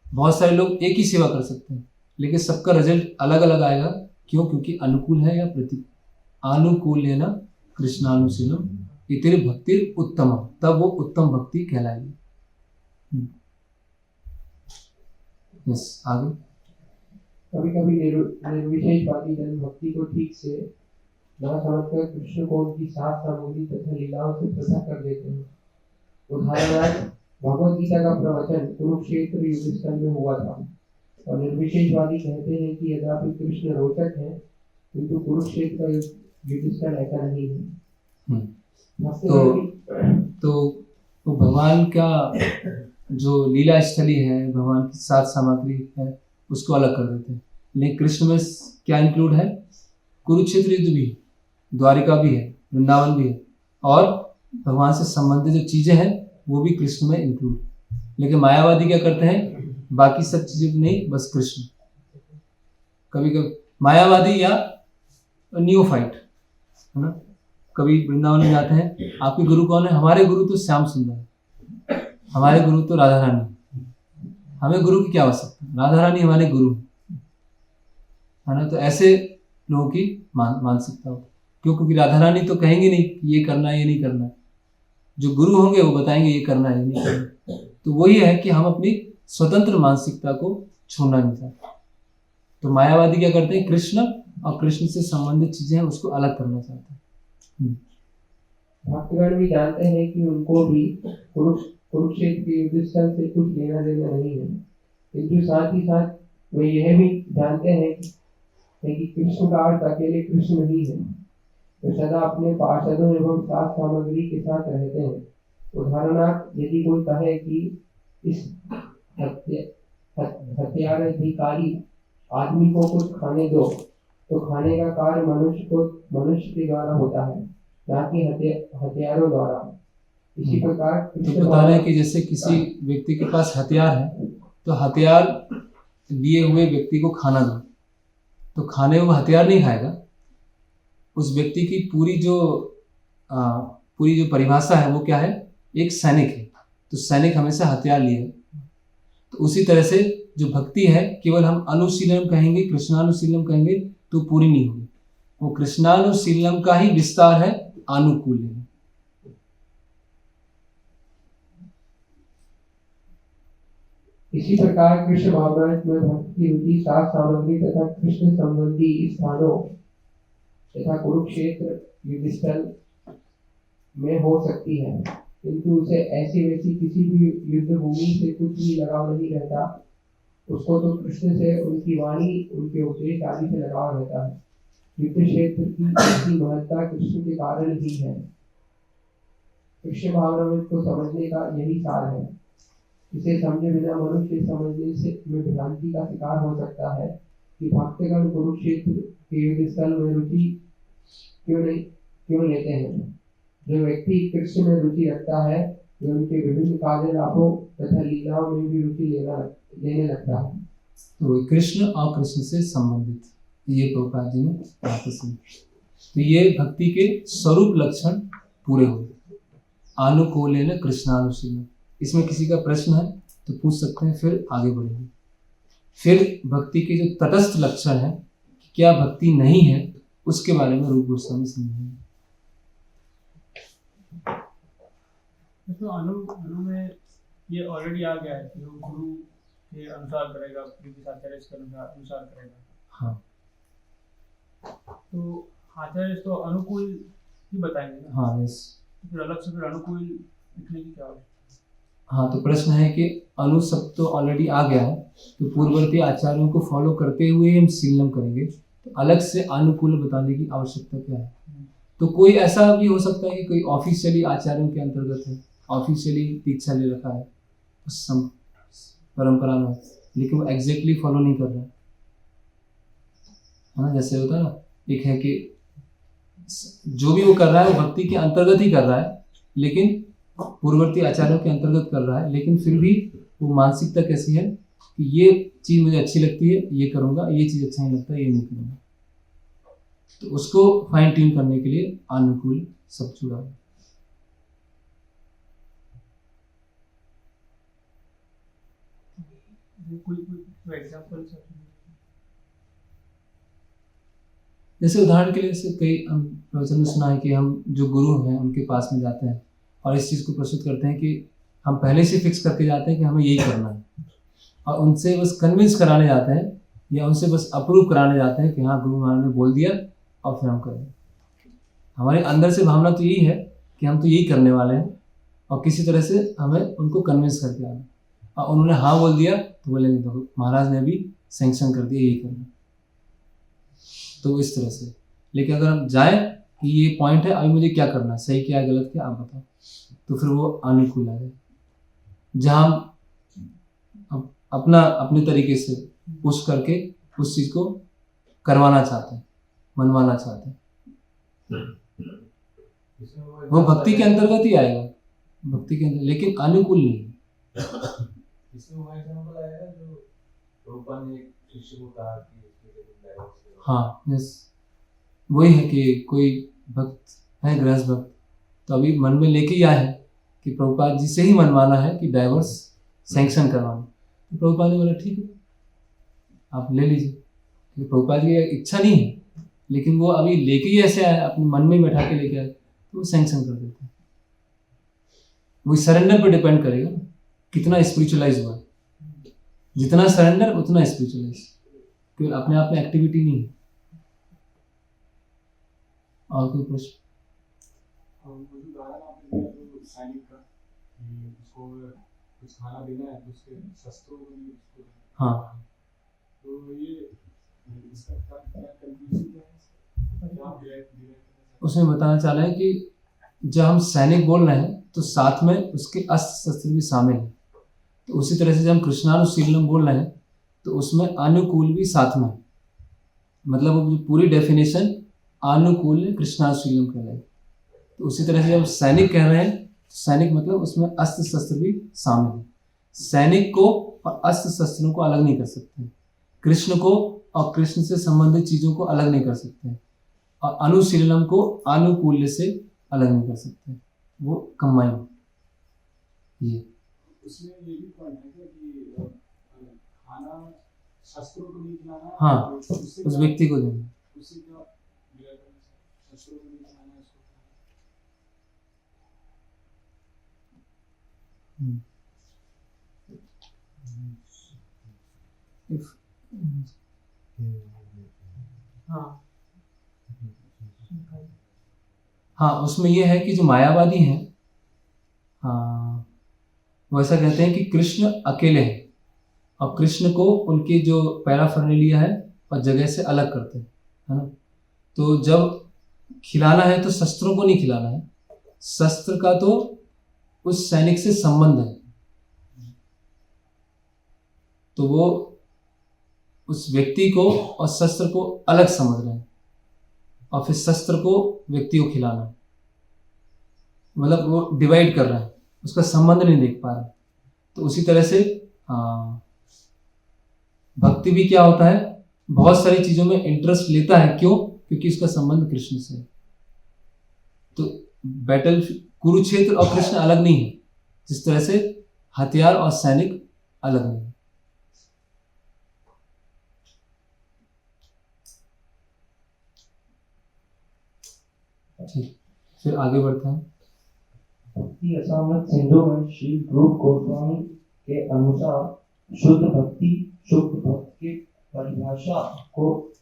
बहुत सारे लोग एक ही सेवा कर सकते हैं, लेकिन सबका रिजल्ट अलग अलग आएगा। क्यों? क्योंकि अनुकूल है या प्रतिकूल। अनुकूल है ना कृष्णानुशीलम इतिर भक्ति उत्तम, तब वो उत्तम भक्ति कहलाएगी। यस, आगे। कभी कभी निर्विशेषवादी जन भक्ति को ठीक से न समझकर कृष्ण को उनकी सात सामग्री तथा लीलाओं से पृथक कर देते हैं। उदाहरणार्थ, भगवद गीता का प्रवचन कुरुक्षेत्र युद्ध स्थल में हुआ था और निर्विशेषवादी कहते हैं कि यद्यपि कृष्ण रोचक है, किंतु कुरुक्षेत्र का युद्ध स्थल ऐसा नहीं है। तो भगवान का जो लीला स्थली है, भगवान की सात सामग्री है, उसको अलग कर देते हैं। लेकिन कृष्ण में क्या इंक्लूड है, कुरुक्षेत्र युद्ध भी, द्वारिका भी है, वृंदावन भी है, और भगवान से संबंधित जो चीजें हैं वो भी कृष्ण में इंक्लूड। लेकिन मायावादी क्या करते हैं, बाकी सब चीजें नहीं, बस कृष्ण। कभी कभी मायावादी या न्यूफाइट है ना, कभी वृंदावन में जाते हैं, आपके गुरु कौन है, हमारे गुरु तो श्याम सुंदर है, हमारे गुरु तो राधा रानी, हमें गुरु की क्या आवश्यकता, राधा रानी हमारे गुरु है ना। तो ऐसे लोगों की मानसिकता हो। क्यों? क्योंकि राधा रानी तो कहेंगे नहीं कि ये करना है, ये नहीं करना है। जो गुरु होंगे वो बताएंगे ये करना है, ये नहीं करना। तो वही है कि हम अपनी स्वतंत्र मानसिकता को छोड़ना नहीं चाहते। तो मायावादी क्या करते हैं, कृष्ण और कृष्ण से संबंधित चीजें हैं उसको अलग करना चाहते हैं। भक्तगण भी जानते हैं कि उनको भी कुरुक्षेत्र के युद्ध स्थल से कुछ लेना देना नहीं है, किंतु साथ ही साथ वे यह भी जानते हैं कि कृष्ण का अर्थ अकेले कृष्ण नहीं है। वे सदा अपने पार्षदों एवं साथ सामग्री के साथ रहते हैं। उदाहरणार्थ, यदि कोई कहे कि इस हत्याधिकारी आदमी को कुछ खाने दो, तो खाने का कार्य मनुष्य के द्वारा होता है, ना कि हथियारों द्वारा। इसी प्रकार तो बता रहे हैं कि जैसे किसी व्यक्ति के पास हथियार है, तो हथियार लिए हुए व्यक्ति को खाना दो, तो खाने में वो हथियार नहीं खाएगा। उस व्यक्ति की पूरी जो परिभाषा है वो क्या है, एक सैनिक है। तो सैनिक हमेशा हथियार लिए है। तो उसी तरह से जो भक्ति है केवल हम अनुशीलनम कहेंगे, कृष्णानुशीलनम कहेंगे तो पूरी नहीं होगी। वो कृष्णानुशीलनम का ही विस्तार है आनुकूल्य। इसी प्रकार कृष्ण भावनामृत में भक्त की रुचि शास्त्र सामग्री तथा कृष्ण संबंधी स्थानों तथा कुरुक्षेत्र युद्धस्थल में हो सकती है, किंतु उसे ऐसी वैसी किसी भी युद्ध भूमि से कुछ भी लगाव नहीं रहता। उसको तो कृष्ण से, उनकी वाणी, उनके उपदेश आदि से लगाव रहता है। युद्ध क्षेत्र की महत्ता कृष्ण के कारण ही है। कृष्ण भावनामृत को समझने का यही सार है। इसे समझे बिना मनुष्य समझने से में भ्रांति का शिकार हो सकता है कि भक्तगण कुरुक्षेत्र के युद्ध स्थल में रुचि क्यों लेते हैं। जो व्यक्ति कृष्ण में रुचि रखता है वह उनके विभिन्न कार्यकलापों तथा लीलाओं में भी रुचि लेने लगता है। तो कृष्ण और कृष्ण से संबंधित ये प्रभुपाद जी ने बात सुनी। तो ये भक्ति के स्वरूप लक्षण पूरे हुए। आनुकूल्येन कृष्णानुशीलनम। इसमें किसी का प्रश्न है तो पूछ सकते हैं, फिर आगे बढ़ेंगे। फिर भक्ति के जो तटस्थ लक्षण है, क्या भक्ति नहीं है, उसके बारे में रूप गोस्वामी समझेंगे। तो अनु में ये ऑलरेडी आ गया है कि वो गुरु के अनुसार करेगा, आचार्य के अनुसार करेगा। हाँ, तो आचार्य तो अनुकूल ही बताएंगे ना। हाँ, यस। फिर अलग से फिर अनुकूल लिखने की क्या आवश्यकता? हाँ, तो प्रश्न है कि अनु शब्द तो ऑलरेडी आ गया है, तो पूर्ववर्ती आचार्यों को फॉलो करते हुए हम शीलम करेंगे, तो अलग से अनुकूल बताने की आवश्यकता क्या है। तो कोई ऐसा भी हो सकता है कि कोई ऑफिशियली आचार्यों के अंतर्गत है, ऑफिशियली दीक्षा ले रखा है उस परंपरा में, लेकिन वो एग्जैक्टली फॉलो नहीं कर रहा है ना। जैसे होता है ना, एक है कि जो भी वो कर रहा है वो भक्ति के अंतर्गत ही कर रहा है, लेकिन पूर्ववर्ती आचार्यों के अंतर्गत कर रहा है, लेकिन फिर भी वो मानसिकता कैसी है कि ये चीज मुझे अच्छी लगती है ये करूंगा, ये चीज अच्छा नहीं लगता ये नहीं करूंगा। तो उसको फाइन ट्यून करने के लिए अनुकूल सब जुड़ा है। कोई एग्जांपल जैसे उदाहरण के लिए, जैसे कई हम प्रवचन में सुना है कि हम जो गुरु हैं उनके पास में जाते हैं और इस चीज़ को प्रस्तुत करते हैं कि हम पहले से फिक्स करके जाते हैं कि हमें यही करना है, और उनसे बस कन्विंस कराने जाते हैं या उनसे बस अप्रूव कराने जाते हैं कि हाँ गुरु महाराज ने बोल दिया और फिर हम करें। हमारे अंदर से भावना तो यही है कि हम तो यही करने वाले हैं, और किसी तरह से हमें उनको कन्विंस करके आना, और उन्होंने हाँ बोल दिया तो बोलेंगे तो महाराज ने भी सैंक्शन कर दिया यही करना, तो इस तरह से। लेकिन अगर हम जाए कि ये पॉइंट है, अभी मुझे क्या करना है, सही क्या है गलत क्या आप बताओ, तो फिर वो अनुकूल आ जाए। जहाँ हम अपने तरीके से पुश करके उस चीज़ को करवाना चाहते हैं, मनवाना चाहते हैं, वो भक्ति के अंतर्गत ही आएगा, भक्ति के अंदर, लेकिन अनुकूल नहीं। इसमें वो एग्जांपल आएगा जो रूपा ने शिष्य को कहा कि हाँ, यस, वही है कि कोई भक्त है, गृहस्थ भक्त, तो अभी मन में लेके ही आया है कि प्रभुपाद जी से ही मनवाना है कि डाइवर्स सैंक्शन करवाना। तो प्रभुपाद ने बोला ठीक है आप ले लीजिए, क्योंकि प्रभुपाद जी की इच्छा नहीं है, लेकिन वो अभी लेके ही ऐसे आए, अपने मन में ही बैठा के लेके आए, तो वो सैंक्शन कर देते हैं। वो सरेंडर पे डिपेंड करेगा ना, कितना स्पिरिचुअलाइज हुआ। जितना सरेंडर उतना स्पिरिचुअलाइज, केवल अपने आप में एक्टिविटी नहीं है। और कोई प्रश्न? सैनिक का उसको कुछ खाना देना है तो उसके शस्त्रों को भी उसको, हाँ, तो ये इसका क्या कंक्लूजन है? उसमें बताना चाह रहे हैं कि जब हम सैनिक बोल रहे हैं तो साथ में उसके अस्त्र शस्त्र भी शामिल है। तो उसी तरह से जब हम कृष्णानुशीलनम बोल रहे हैं तो उसमें अनुकूल भी साथ में है। मतलब वो पूरी डेफिनेशन अनुकूल कृष्णानुशीलनम कहलाएगी। तो उसी तरह से जब सैनिक कह रहे हैं, सैनिक मतलब उसमें अस्त्र शस्त्र भी शामिल है। सैनिक को और अस्त्र शस्त्रों को अलग नहीं कर सकते, कृष्ण को और कृष्ण से संबंधित चीज़ों को अलग नहीं कर सकते, और अनुशीलनम को अनुकूल्य से अलग नहीं कर सकते, वो कंबाइन। ये उसमें ये भी पॉइंट है कि खाना शस्त्रों को नहीं खिलाना है, हाँ, उससे उस क्या- व्यक्ति को देना। उससे क्या बिगड़ रहा है? शस्त्रों को नहीं खिलाना है उसको। हाँ हाँ, उसमें यह है कि जो मायावादी हैं, हाँ, वो ऐसा कहते हैं कि कृष्ण अकेले हैं और कृष्ण को उनके जो पैराफर्नेलिया है और जगह से अलग करते हैं, है ना। तो जब खिलाना है तो शस्त्रों को नहीं खिलाना है, शस्त्र का तो उस सैनिक से संबंध है, तो वो उस व्यक्ति को और शस्त्र को अलग समझ रहे हैं और फिर शस्त्र को व्यक्ति को खिलाना है, मतलब वो डिवाइड कर रहे हैं, उसका संबंध नहीं देख पा रहे। तो उसी तरह से भक्ति भी क्या होता है, बहुत सारी चीजों में इंटरेस्ट लेता है, क्यों? क्योंकि उसका संबंध कृष्ण से है। तो बैटल कुरुक्षेत्र और कृष्ण अलग नहीं है, जिस तरह से हथियार और सैनिक अलग नहीं है। ठीक, फिर आगे बढ़ते हैं। भक्ति असामत सिंधु में श्री रूप गोस्वामी के अनुसार शुद्ध भक्ति शुद्ध भक्त की परिभाषा को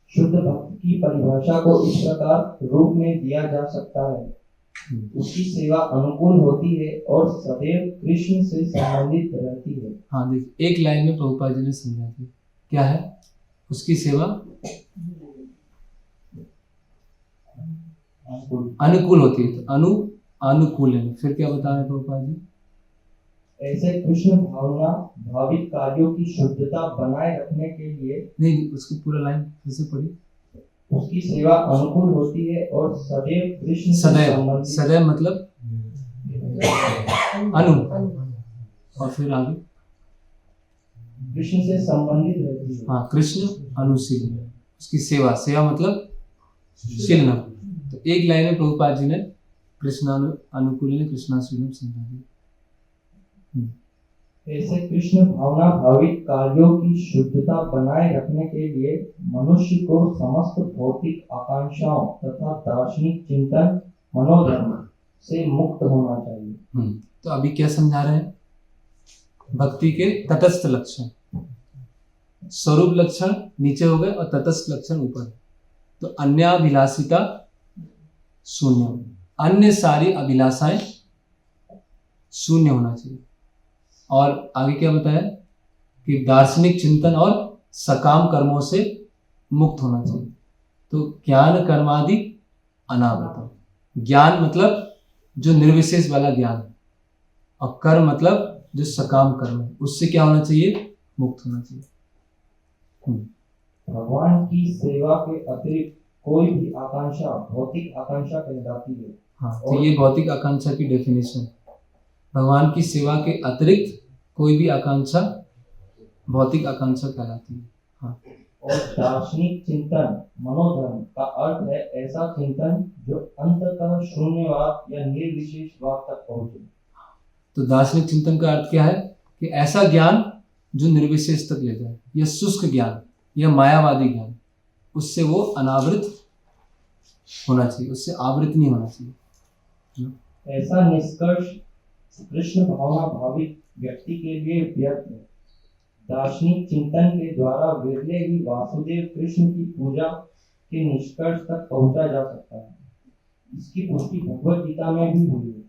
शुद्ध भक्त की परिभाषा को इस प्रकार रूप में दिया जा सकता है, उसकी सेवा अनुकूल होती है और सदैव कृष्ण से संबंधित रहती है। हाँ, देखिए एक लाइन में प्रभुपाद जी ने समझा दिया, क्या है उसकी सेवा अनुकूल होती है। तो अनुकूल है, फिर क्या बता रहे हैं प्रभुपाद जी? ऐसे कृष्ण भावना भावित कार्यों की शुद्धता बनाए रखने के लिए नहीं, उसकी पूरा लाइन फिर से पढ़ी। उसकी सेवा अनुकूल होती है और सदैव कृष्ण से सदैव, संबंधित सदैव मतलब अनु, और फिर आगे कृष्ण से संबंधित रहती है। हाँ, कृष्ण अनुशील, उसकी सेवा, सेवा मतलब शीलनम। तो एक लाइन में प्रभुपाद जी ने कृष्णानु अनुकूल ने कृष्णाशीलम समझा दिया। ऐसे कृष्ण भावना भावित कार्यों की शुद्धता बनाए रखने के लिए मनुष्य को समस्त भौतिक आकांक्षाओं तथा दार्शनिक चिंतन मनोधर्म से मुक्त होना चाहिए। तो अभी क्या समझा रहे हैं? भक्ति के तटस्थ लक्षण, स्वरूप लक्षण नीचे हो गए और तटस्थ लक्षण ऊपर। तो अन्याभिलाषिता शून्य, अन्य सारी अभिलाषाएं शून्य होना चाहिए। और आगे क्या बताया कि दार्शनिक चिंतन और सकाम कर्मों से मुक्त होना चाहिए। तो ज्ञान कर्मादि अनावृतम, ज्ञान मतलब जो निर्विशेष वाला ज्ञान है, और कर्म मतलब जो सकाम कर्म है, उससे क्या होना चाहिए? मुक्त होना चाहिए। भगवान की सेवा के अतिरिक्त कोई भी आकांक्षा भौतिक आकांक्षा कहलाती है। हाँ, तो ये भौतिक आकांक्षा की डेफिनेशन। भगवान की सेवा के अतिरिक्त कोई भी आकांक्षा भौतिक आकांक्षा कहलाती है। हाँ, और दार्शनिक चिंतन मनोधर्म का अर्थ है ऐसा चिंतन जो अंततः शून्यवाद या निर्विशेषवाद तक पहुंचे। तो दार्शनिक चिंतन का अर्थ क्या है कि ऐसा ज्ञान जो निर्विशेष तक ले जाए, या शुष्क ज्ञान या मायावादी ज्ञान, उससे वो अनावृत होना चाहिए, उससे आवृत नहीं होना चाहिए। ऐसा निष्कर्ष कृष्ण भावना भावित व्यक्ति के लिए व्यर्थ है। दार्शनिक चिंतन के द्वारा विरले ही वासुदेव कृष्ण की पूजा के निष्कर्ष तक पहुंचा जा सकता है। इसकी पुष्टि भगवत गीता में भी हुई है।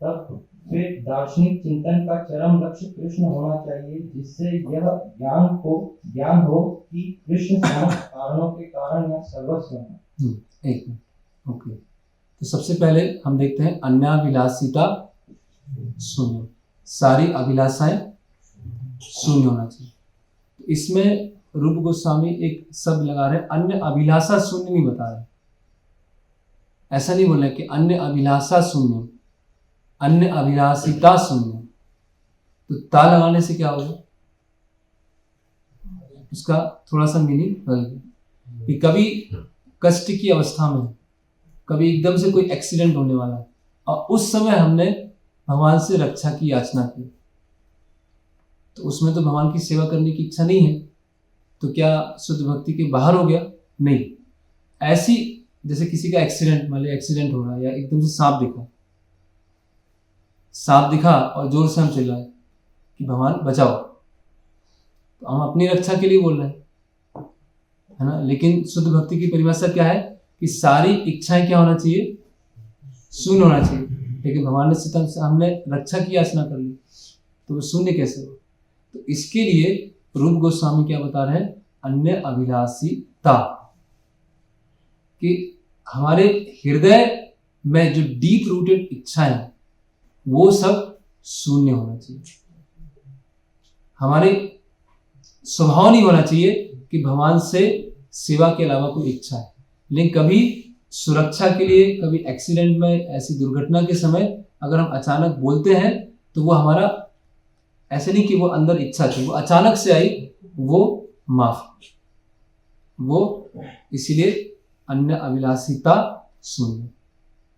तब फिर दार्शनिक चिंतन का चरम लक्ष्य कृष्ण होना चाहिए, जिससे यह ज्ञान हो कि कृष्ण समस्त कारणों के कारण या सर्वस्व है। एक मिनट, ओके। तो सबसे पहले हम देखते हैं अन्याभिलाषिता शून्य, सारी अभिलाषाएं शून्य होना चाहिए। तो इसमें रूप गोस्वामी एक शब्द लगा रहे हैं, अन्य अभिलाषा शून्य नहीं बता रहे। ऐसा नहीं बोल रहे कि अन्य अभिलाषा शून्य, अन्य अभिलाषिता शून्य। तो ता लगाने से क्या होगा? उसका थोड़ा सा मीनिंग बदल गया कि कभी कष्ट की अवस्था में, कभी एकदम से कोई एक्सीडेंट होने वाला है, और उस समय हमने भगवान से रक्षा की याचना की, तो उसमें तो भगवान की सेवा करने की इच्छा नहीं है, तो क्या शुद्ध भक्ति के बाहर हो गया? नहीं। ऐसी जैसे किसी का एक्सीडेंट, मान लिया एक्सीडेंट हो रहा है या एकदम से सांप दिखा और जोर से हम चिल्लाए कि भगवान बचाओ, तो हम अपनी रक्षा के लिए बोल रहे हैं, है ना। लेकिन शुद्ध भक्ति की परिभाषा क्या है कि सारी इच्छाएं क्या होना चाहिए? शून्य होना चाहिए। लेकिन भगवान ने सीता से हमने रक्षा की याचना कर ली, तो वो शून्य कैसे हो? तो इसके लिए रूप गोस्वामी क्या बता रहे हैं? अन्य अभिलाषिता, कि हमारे हृदय में जो डीप रूटेड इच्छाएं हैं वो सब शून्य होना चाहिए। हमारे स्वभाव नहीं होना चाहिए कि भगवान से सेवा के अलावा कोई इच्छा है। लेकिन कभी सुरक्षा के लिए, कभी एक्सीडेंट में, ऐसी दुर्घटना के समय अगर हम अचानक बोलते हैं तो वो हमारा ऐसे नहीं कि वो अंदर इच्छा थी, वो अचानक से आई, वो माफ, वो इसीलिए अन्य अभिलाषिता शून्य।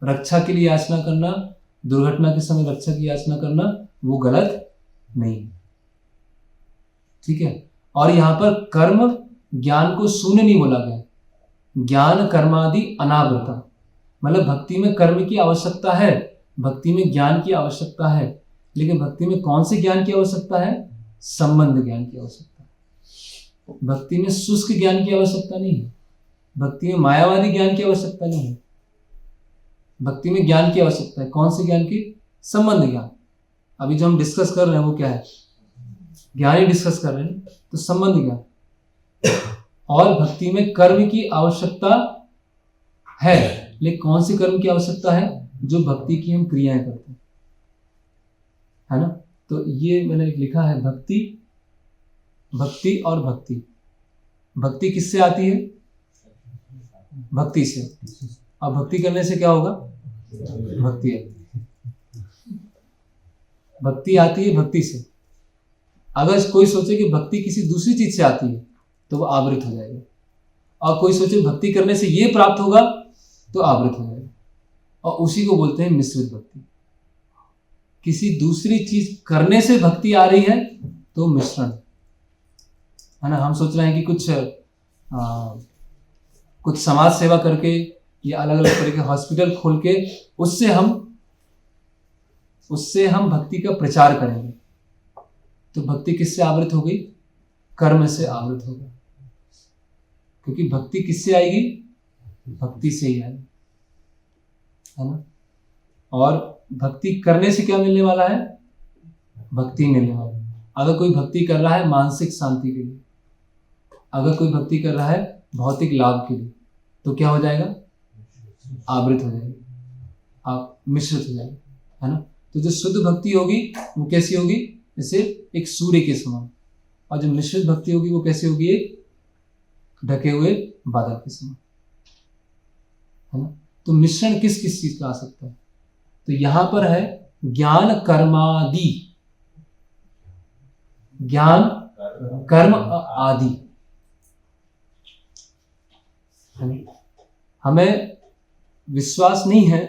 रक्षा के लिए याचना करना, दुर्घटना के समय रक्षा की याचना करना, वो गलत नहीं है, ठीक है। और यहाँ पर कर्म ज्ञान को शून्य नहीं बोला गया, ज्ञान कर्मादि अनावृता, मतलब भक्ति में कर्म की आवश्यकता है, भक्ति में ज्ञान की आवश्यकता है, लेकिन भक्ति में कौन से ज्ञान की आवश्यकता है? संबंध ज्ञान की आवश्यकता है। भक्ति में शुष्क ज्ञान की आवश्यकता नहीं है, भक्ति में मायावादी ज्ञान की आवश्यकता नहीं है। भक्ति में ज्ञान की आवश्यकता है, कौन से ज्ञान की? संबंध ज्ञान। अभी जो हम डिस्कस कर रहे हैं वो क्या है? ज्ञान ही डिस्कस कर रहे हैं, तो संबंध ज्ञान। और भक्ति में कर्म की आवश्यकता है, लेकिन कौन सी कर्म की आवश्यकता है? जो भक्ति की हम क्रियाएं करते हैं, है ना। तो ये मैंने लिखा है, भक्ति और भक्ति। भक्ति किससे आती है? भक्ति से। और भक्ति करने से क्या होगा? भक्ति आती है भक्ति से। अगर कोई सोचे कि भक्ति किसी दूसरी चीज से आती है तो वो आवृत हो जाएगा, और कोई सोचे भक्ति करने से ये प्राप्त होगा तो आवृत हो जाएगा, और उसी को बोलते हैं मिश्रित भक्ति। किसी दूसरी चीज करने से भक्ति आ रही है तो मिश्रण, है ना। हम सोच रहे हैं कि कुछ समाज सेवा करके या अलग अलग तरह के हॉस्पिटल खोल के उससे हम भक्ति का प्रचार करेंगे, तो भक्ति किससे आवृत हो गई? कर्म से आवृत होगा। क्योंकि भक्ति किससे आएगी? भक्ति से ही आएगी, है ना। और भक्ति करने से क्या मिलने वाला है? भक्ति मिलने वाला है। अगर कोई भक्ति कर रहा है मानसिक शांति के लिए, अगर कोई भक्ति कर रहा है भौतिक लाभ के लिए, तो क्या हो जाएगा? आवृत हो जाएगी, आप मिश्रित हो जाएगी, है ना। तो जो शुद्ध भक्ति होगी वो कैसी होगी? जैसे एक सूर्य के समान। और जो मिश्रित भक्ति होगी वो कैसी होगी? एक ढके हुए बादल के समान, है ना। तो मिश्रण किस किस चीज का आ सकता है? तो यहां पर है ज्ञान कर्मादि, ज्ञान कर्म आदि। हमें विश्वास नहीं है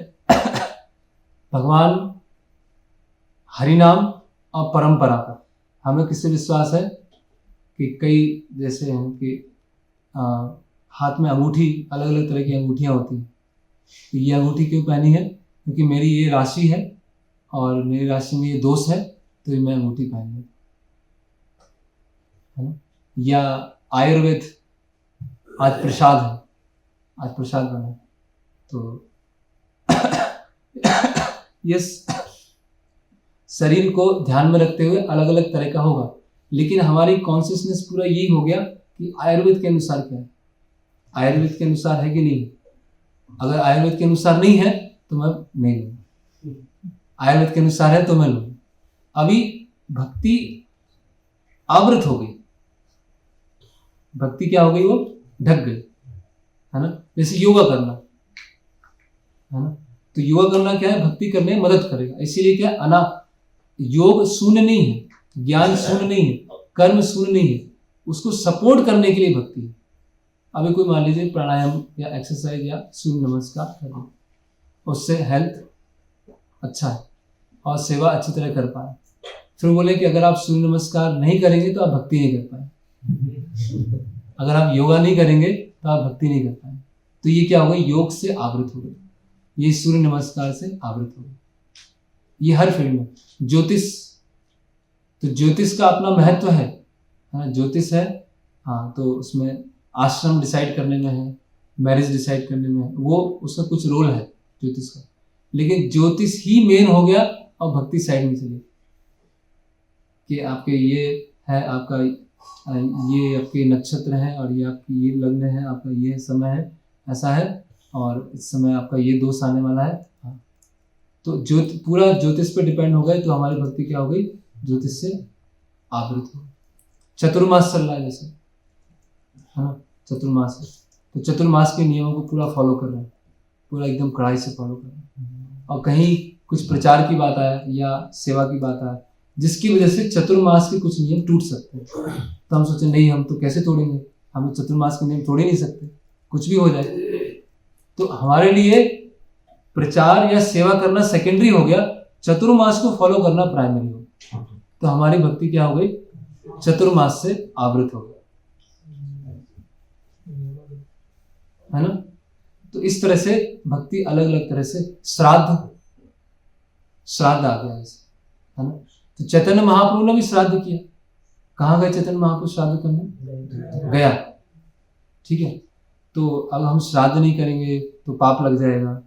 भगवान, हरिनाम और परंपरा का। हमें किससे विश्वास है? कि कई जैसे हैं कि हाथ में अंगूठी, अलग अलग तरह की अंगूठियां होती हैं। तो ये अंगूठी क्यों पहनी है? क्योंकि मेरी ये राशि है और मेरी राशि में ये दोष है, तो ये मैं अंगूठी पहन लूँ, है ना। या आयुर्वेद, आज प्रसाद है, आज प्रसाद बना, तो ये शरीर को ध्यान में रखते हुए अलग अलग तरह का होगा, लेकिन हमारी कॉन्शियसनेस पूरा यही हो गया कि आयुर्वेद के अनुसार क्या है, आयुर्वेद के अनुसार है कि नहीं। अगर आयुर्वेद के अनुसार नहीं है तो मैं नहीं लूँगा, आयुर्वेद के अनुसार है तो मैं लूँगा। अभी भक्ति आवृत हो गई, भक्ति क्या हो गई? वो ढक गई, है ना। जैसे योगा करना, है ना। तो योगा करना क्या है? भक्ति करने में मदद करेगा। इसीलिए क्या योग शून्य नहीं है, ज्ञान शून्य नहीं है, कर्म शून्य नहीं है, उसको सपोर्ट करने के लिए भक्ति है। अभी कोई मान लीजिए प्राणायाम या एक्सरसाइज या सूर्य नमस्कार कर रहे, उससे हेल्थ अच्छा है, और सेवा अच्छी तरह कर पाए। फिर बोले कि अगर आप सूर्य नमस्कार नहीं करेंगे तो आप भक्ति नहीं कर पाए, अगर आप योगा नहीं करेंगे तो आप भक्ति नहीं कर पाए। तो ये क्या हो गई, योग से आवृत हो गई, ये सूर्य नमस्कार से आवृत हो गई। ये हर फील्ड में। ज्योतिष, तो ज्योतिष का अपना महत्व है ना, ज्योतिष है हाँ, तो उसमें आश्रम डिसाइड करने में है, मैरिज डिसाइड करने में है, वो उसका कुछ रोल है ज्योतिष का, लेकिन ज्योतिष ही मेन हो गया और भक्ति साइड में चली कि आपके ये है, आपका ये आपके नक्षत्र है और ये आपकी ये लग्न है, आपका ये समय है, ऐसा है, और इस समय आपका ये दोष आने वाला है। हाँ, तो पूरा ज्योतिष पे डिपेंड हो गए, तो हमारी भक्ति क्या हो गई, ज्योतिष से आवृत हो गई। चतुर्मास चल रहा है जैसे, हाँ चतुर्मास है, तो चतुर्मास के नियमों को पूरा फॉलो कर रहे हैं, पूरा एकदम कड़ाई से फॉलो कर रहे हैं। और कहीं कुछ प्रचार की बात आए या सेवा की बात आए जिसकी वजह से चतुर्मास के कुछ नियम टूट सकते हैं, तो हम सोचे नहीं, हम तो कैसे तोड़ेंगे, हम चतुर्मास के नियम तोड़ ही नहीं सकते, कुछ भी हो जाए। तो हमारे लिए प्रचार या सेवा करना सेकेंडरी हो गया, चतुर्मास को फॉलो करना प्राइमरी हो गया। तो हमारी भक्ति क्या हो गई, चतुर्मास से आवृत हो गई, है ना। तो इस तरह से भक्ति अलग अलग तरह से, श्राद्ध आ गया जैसे, है ना। तो चैतन्य महाप्रभु ने भी श्राद्ध किया। कहाँ गए चैतन्य महाप्रभु श्राद्ध करने? गया, ठीक है। तो अब हम श्राद्ध नहीं करेंगे तो पाप लग जाएगा,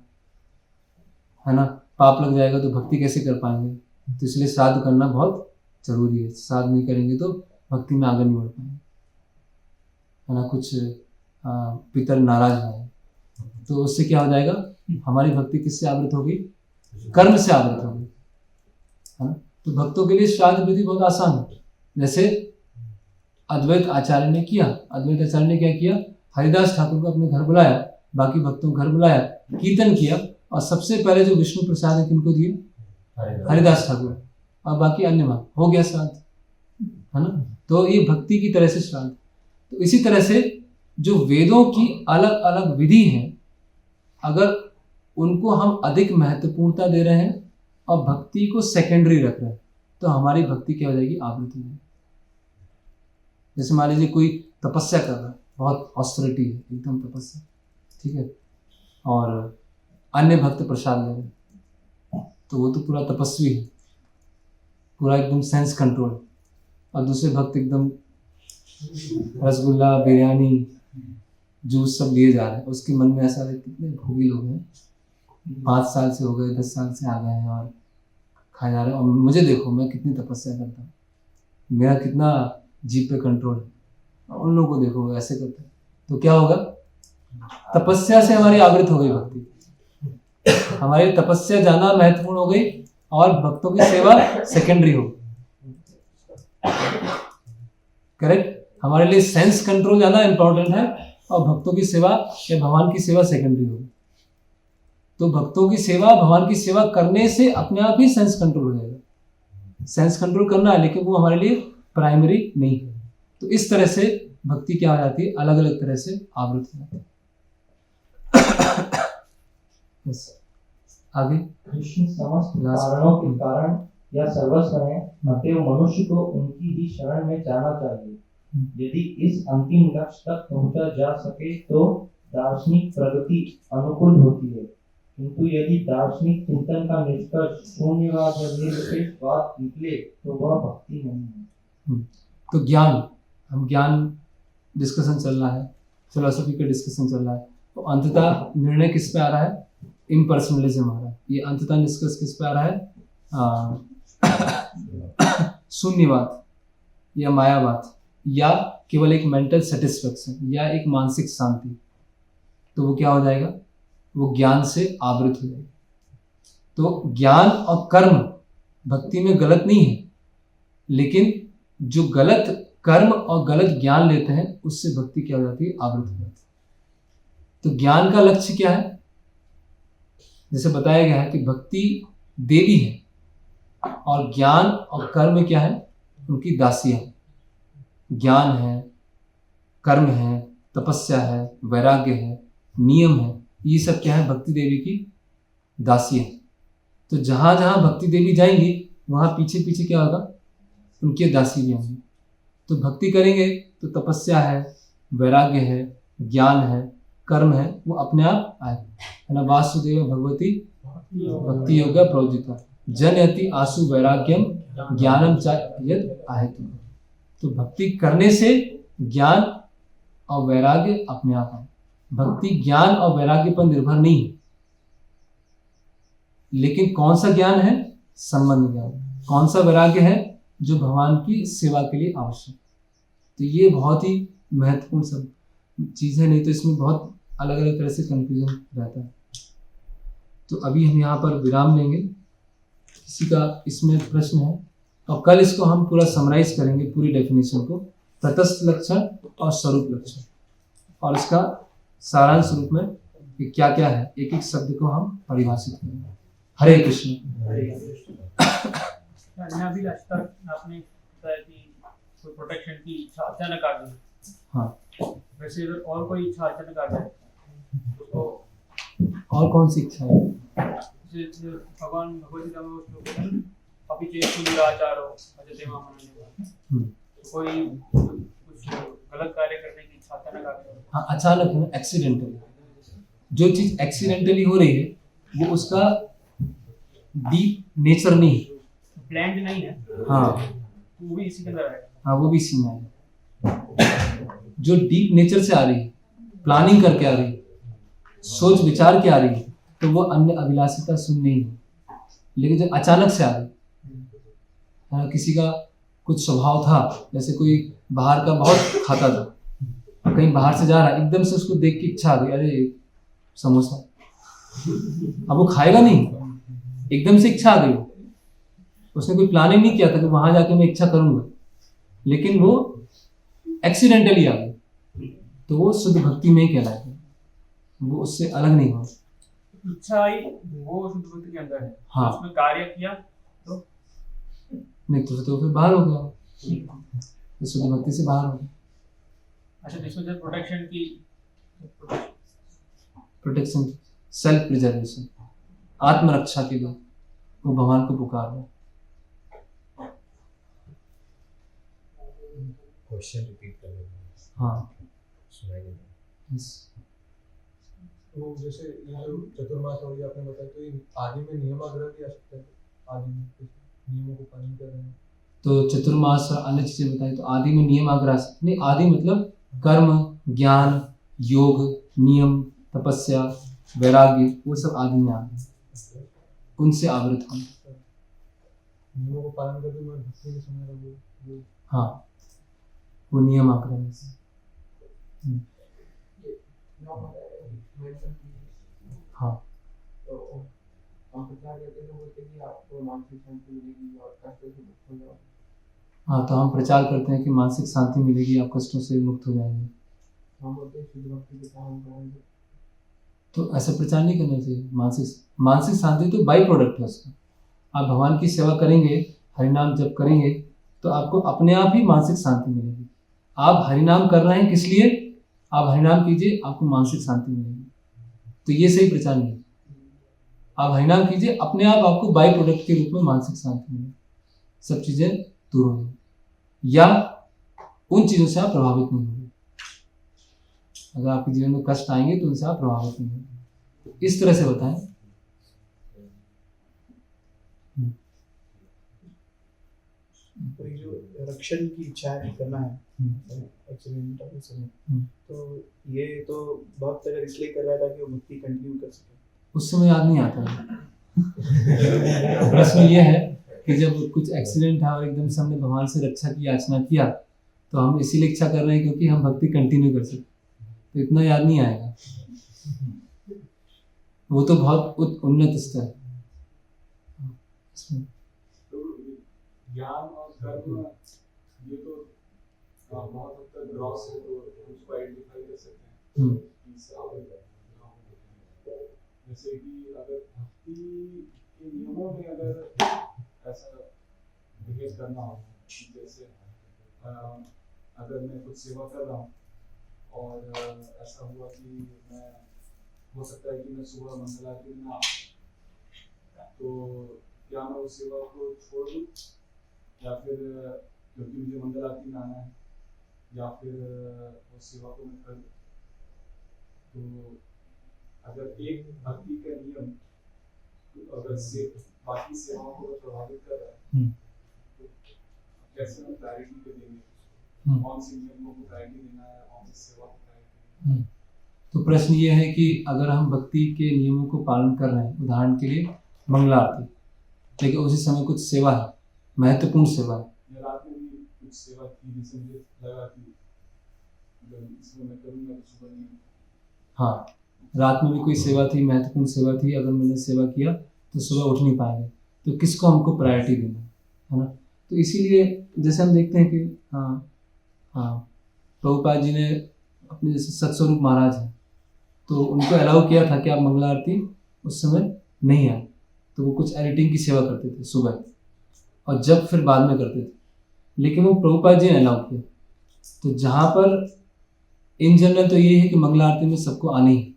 है ना, पाप लग जाएगा तो भक्ति कैसे कर पाएंगे। तो इसलिए श्राद्ध करना बहुत जरूरी है। श्राद्ध नहीं करेंगे तो भक्ति में आगे नहीं बढ़ पाएंगे, है ना। कुछ पितर नाराज है तो उससे क्या हो जाएगा, हमारी भक्ति किससे आवृत होगी, कर्म से आवृत होगी, है ना। तो भक्तों के लिए श्राद्ध विधि बहुत आसान है। जैसे अद्वैत आचार्य ने किया, अद्वैत आचार्य ने क्या किया, हरिदास ठाकुर को अपने घर बुलाया, बाकी भक्तों को घर बुलाया, कीर्तन किया, और सबसे पहले जो विष्णु प्रसाद है किनको दिए, हरिदास ठाकुर, और बाकी अन्य भाग, हो गया श्राद्ध, है ना। तो ये भक्ति की तरह से श्राद्ध। तो इसी तरह से जो वेदों की अलग अलग विधि हैं, अगर उनको हम अधिक महत्वपूर्णता दे रहे हैं और भक्ति को सेकेंडरी रख रहे हैं, तो हमारी भक्ति क्या हो जाएगी, आवृत हो जाएगी। जैसे मान लीजिए कोई तपस्या कर रहा है, बहुत ऑस्टेरिटी है, एकदम तपस्या, ठीक है, और अन्य भक्त प्रसाद ले रहे हैं, तो वो तो पूरा तपस्वी है, पूरा एकदम सेंस कंट्रोल, और दूसरे भक्त एकदम रसगुल्ला, बिरयानी, जूस सब लिए जा रहे हैं। उसके मन में ऐसा है, कितने भोगी लोग हैं, 5 साल से हो गए, 10 साल से आ गए हैं और खाए जा रहे हैं, और मुझे देखो मैं कितनी तपस्या करता हूँ, मेरा कितना जीभ पे कंट्रोल है, उन लोगों को देखो ऐसे करते हैं। तो क्या होगा, तपस्या से हमारी आवृत हो गई भक्ति, हमारी तपस्या जाना महत्वपूर्ण हो गई और भक्तों की सेवा सेकेंडरी हो गई। करेक्ट, हमारे लिए सेंस कंट्रोल ज्यादा इंपॉर्टेंट है और भक्तों की सेवा या भगवान की सेवा सेकेंडरी हो गई। तो भक्तों की सेवा, भगवान की सेवा करने से अपने आप ही सेंस कंट्रोल हो जाएगा। सेंस कंट्रोल करना है, लेकिन वो हमारे लिए प्राइमरी नहीं है। तो इस तरह से भक्ति क्या हो जाती है, अलग अलग तरह से आवृत हो जाती है। yes. आगे, कृष्ण समस्त कारणों के कारण या सर्वस्व है, अतएव मनुष्य को उनकी ही शरण में जाना चाहिए। यदि इस अंतिम लक्ष्य तक पहुंचा जा सके तो दार्शनिक प्रगति अनुकूल होती है, किंतु यदि दार्शनिक चिंतन का निष्कर्ष शून्यवाद या निर्विशेषवाद निकले तो वह भक्ति नहीं है। तो ज्ञान, हम ज्ञान डिस्कशन चल रहा है, फिलोसफी का डिस्कशन चल रहा है, तो अंततः निर्णय किस पे आ रहा है, इम्पर्सनलिज्म आ रहा है। ये अंततः निष्कर्ष किस पे आ रहा है, शून्यवाद या मायावाद, या केवल एक मेंटल सेटिस्फेक्शन या एक मानसिक शांति। तो वो क्या हो जाएगा, वो ज्ञान से आवृत हो जाएगा। तो ज्ञान और कर्म भक्ति में गलत नहीं है, लेकिन जो गलत कर्म और गलत ज्ञान लेते हैं उससे भक्ति क्या हो जाती है, आवृत हो जाती है। तो ज्ञान का लक्ष्य क्या है, जैसे बताया गया है कि भक्ति देवी है और ज्ञान और कर्म क्या है, उनकी दासियां। ज्ञान है, कर्म है, तपस्या है, वैराग्य है, नियम है, ये सब क्या है, भक्ति देवी की दासियां। तो जहाँ जहाँ भक्ति देवी जाएंगी वहाँ पीछे पीछे क्या होगा, उनके दासी भी होंगे। तो भक्ति करेंगे तो तपस्या है, वैराग्य है, ज्ञान है, कर्म है, वो अपने आप आए, है ना। वासुदेव भगवती भक्ति योगा प्रवृत्ता जनयति आसु वैराग्यम ज्ञानम च यद आहेतु। तो भक्ति करने से ज्ञान और वैराग्य अपने आप आए। भक्ति ज्ञान और वैराग्य पर निर्भर नहीं है, लेकिन कौन सा ज्ञान है, संबंध ज्ञान। कौन सा वैराग्य है, जो भगवान की सेवा के लिए आवश्यक। तो ये बहुत ही महत्वपूर्ण सब चीज़ है, नहीं तो इसमें बहुत अलग अलग तरह से कंफ्यूजन रहता है। तो अभी हम यहाँ पर विराम लेंगे। किसी का इसमें प्रश्न है, और कल इसको हम पूरा समराइज करेंगे, पूरी डेफिनेशन को, तटस्थ लक्षण और स्वरूप लक्षण, और इसका सारांश रूप में कि क्या क्या है, एक एक शब्द को हम परिभाषित करेंगे। हरे कृष्ण। अभी तक आपने बताया कि कोई प्रोटेक्शन की इच्छा अचानक आ गई, हाँ, वैसे अगर और कोई इच्छा अचानक आ जाए तो और कौन सी इच्छा है? जैसे भगवान भगवद्गीता में उसको अभी चेष्टि आचार हो अजते मां मनने, कोई कुछ गलत कार्य करने की इच्छा अचानक आ गई। हाँ, अचानक है ना, एक्सीडेंटली। जो चीज एक्सीडेंटली हो रही है वो उसका डीप नेचर नहीं है, प्लान्ड नहीं है, हाँ वो भी इसी के अंदर आएगा। हाँ, वो भी इसी में है। जो डीप नेचर से आ रही है, प्लानिंग करके आ रही है, सोच विचार के आ रही है, तो वो अन्य अभिलाषिता सुन नहीं है। लेकिन जो अचानक से आ रही है, किसी का कुछ स्वभाव था, जैसे कोई बाहर का बहुत खाता था, कहीं बाहर से जा रहा है, एकदम से उसको देख के इच्छा आ गई, अरे समोसा, अब वो खाएगा नहीं, एकदम से इच्छा आ गई। उसने कोई प्लानिंग नहीं किया था कि वहां जाके मैं इच्छा करूंगा, लेकिन वो एक्सीडेंटली आ गई, तो वो शुद्ध भक्ति में ही कहलाएगा, वो उससे अलग नहीं हो। इच्छा आई वो शुद्ध भक्ति के अंदर है, हाँ, उसमें कार्य किया तो नहीं तो फिर बाहर हो गया, तो शुद्ध भक्ति से बाहर हो गया। अच्छा, जिसमें जब प्रोटेक्शन की प्रोटेक्शन, सेल्फ प्रिजर्वेशन, आत्मरक्षा के लिए वो भगवान को पुकार रहे। क्वेश्चन रिपीट कर लेंगे। हाँ, सुनाइए। yes. तो जैसे ये जो चतुर्मास हो गया आपने बताया, तो ये आदि में नियमाग्रह भी आ सकता है, आदि में नियमों को पालन कर रहे हैं। तो चतुर्मास और अन्य चीजें बताई, तो आदि में नियम आग्रह नहीं, आदि मतलब कर्म, ज्ञान, योग, नियम, तपस्या, वैराग्य, वो सब आदि में आ गए, उनसे आवृत होना। नियमों को पालन करके मैं भक्ति में समय रहूँ। हाँ, वो नियम आग्रह है। हाँ, तो हम प्रचार करते हैं, बोलते हैं कि आपको मानसिक शांति मिलेगी और कष्टों से मुक्त हो जाओगे। हाँ, तो हम प्रचार करते हैं कि मानसिक शांति मिलेगी, आप कष्टों से मुक्त हो जाएंगे। हम बोलते हैं शुद्ध भक्ति के काम करेंगे, तो ऐसा प्रचार नहीं करना चाहिए। मानसिक शांति तो बाई प्रोडक्ट है उसका। आप भगवान की सेवा करेंगे, हरिनाम जप करेंगे, तो आपको अपने आप ही मानसिक शांति मिलेगी। आप हरिनाम कर रहे हैं किस लिए? आप हरिनाम कीजिए, आपको मानसिक शांति मिलेगी। तो ये सही प्रचार नहीं है। आप हरिनाम कीजिए, अपने आप आपको बाई प्रोडक्ट के रूप में मानसिक शांति मिलेगी, सब चीजें दूर होंगी, या उन चीजों से आप प्रभावित नहीं होंगे। अगर आपके जीवन में कष्ट आएंगे तो उनसे आप प्रभावित नहीं होंगे। इस तरह से बताएं। कोई जो रक्षण की इच्छा है करना है एक्सीडेंट के समय, तो ये तो बहुत तरह इसलिए कर रहा था कि वो भक्ति कंटिन्यू कर सके। उस समय याद नहीं आता है। प्रश्न ये है कि जब कुछ एक्सीडेंट है और एकदम से हमने भगवान से रक्षा की याचना किया, तो हम इसीलिए इच्छा कर रहे हैं क्योंकि हम भक्ति कंटिन्यू कर सके, तो इतना याद नहीं आएगा। वो तो बहुत उन्नत स्तर है। ज्ञान और कर्म ये तो बहुत हद तक ग्रॉस है, तो उसको आइडेंटिफाई कर सकते हैं। जैसे कि अगर भक्ति के नियमों में अगर ऐसा बिहेव करना हो, जैसे अगर मैं कुछ सेवा कर रहा हूँ और ऐसा हुआ कि मैं, हो सकता है कि मैं सुबह मंगल आरती में तो क्या मैं उस सेवा को छोड़ दूँ, या फिर क्योंकि मुझे मंगल आरती में आना है, या फिर उस सेवा को मैं कर दूँ? तो अगर एक भक्ति का नियम अगर से बाकी सेवाओं को प्रभावित कर रहा है, तो कैसे हम प्रायोरिटी पे देंगे? कौन से नियम को प्रायोरिटी देना है, कौन सी सेवा को प्रायोरिटी देना है? तो प्रश्न ये है कि अगर हम भक्ति के नियमों को पालन कर रहे हैं, उदाहरण के लिए मंगला आरती, लेकिन उसी समय कुछ सेवा है, महत्वपूर्ण सेवा है, या रात में भी कुछ सेवा थी जिसे मुझे लगा कि अगर इसमें मैं करूँगा तो सुबह नहीं, हाँ, रात में भी कोई सेवा थी, महत्वपूर्ण सेवा थी, अगर मैंने सेवा किया तो सुबह उठ नहीं पाएंगे, तो किसको हमको प्रायोरिटी देना है ना? तो इसीलिए जैसे हम देखते हैं कि प्रभुपाद जी ने अपने जैसे सत्स्वरूप महाराज हैं, तो उनको अलाउ किया था कि आप मंगला आरती उस समय नहीं आए, तो वो कुछ एडिटिंग की सेवा करते थे सुबह, और जब फिर बाद में करते थे, लेकिन वो प्रभुपाद जी ने अलाउ किया। तो जहाँ पर इन जनरल तो ये है कि मंगला आरती में सबको आनी है,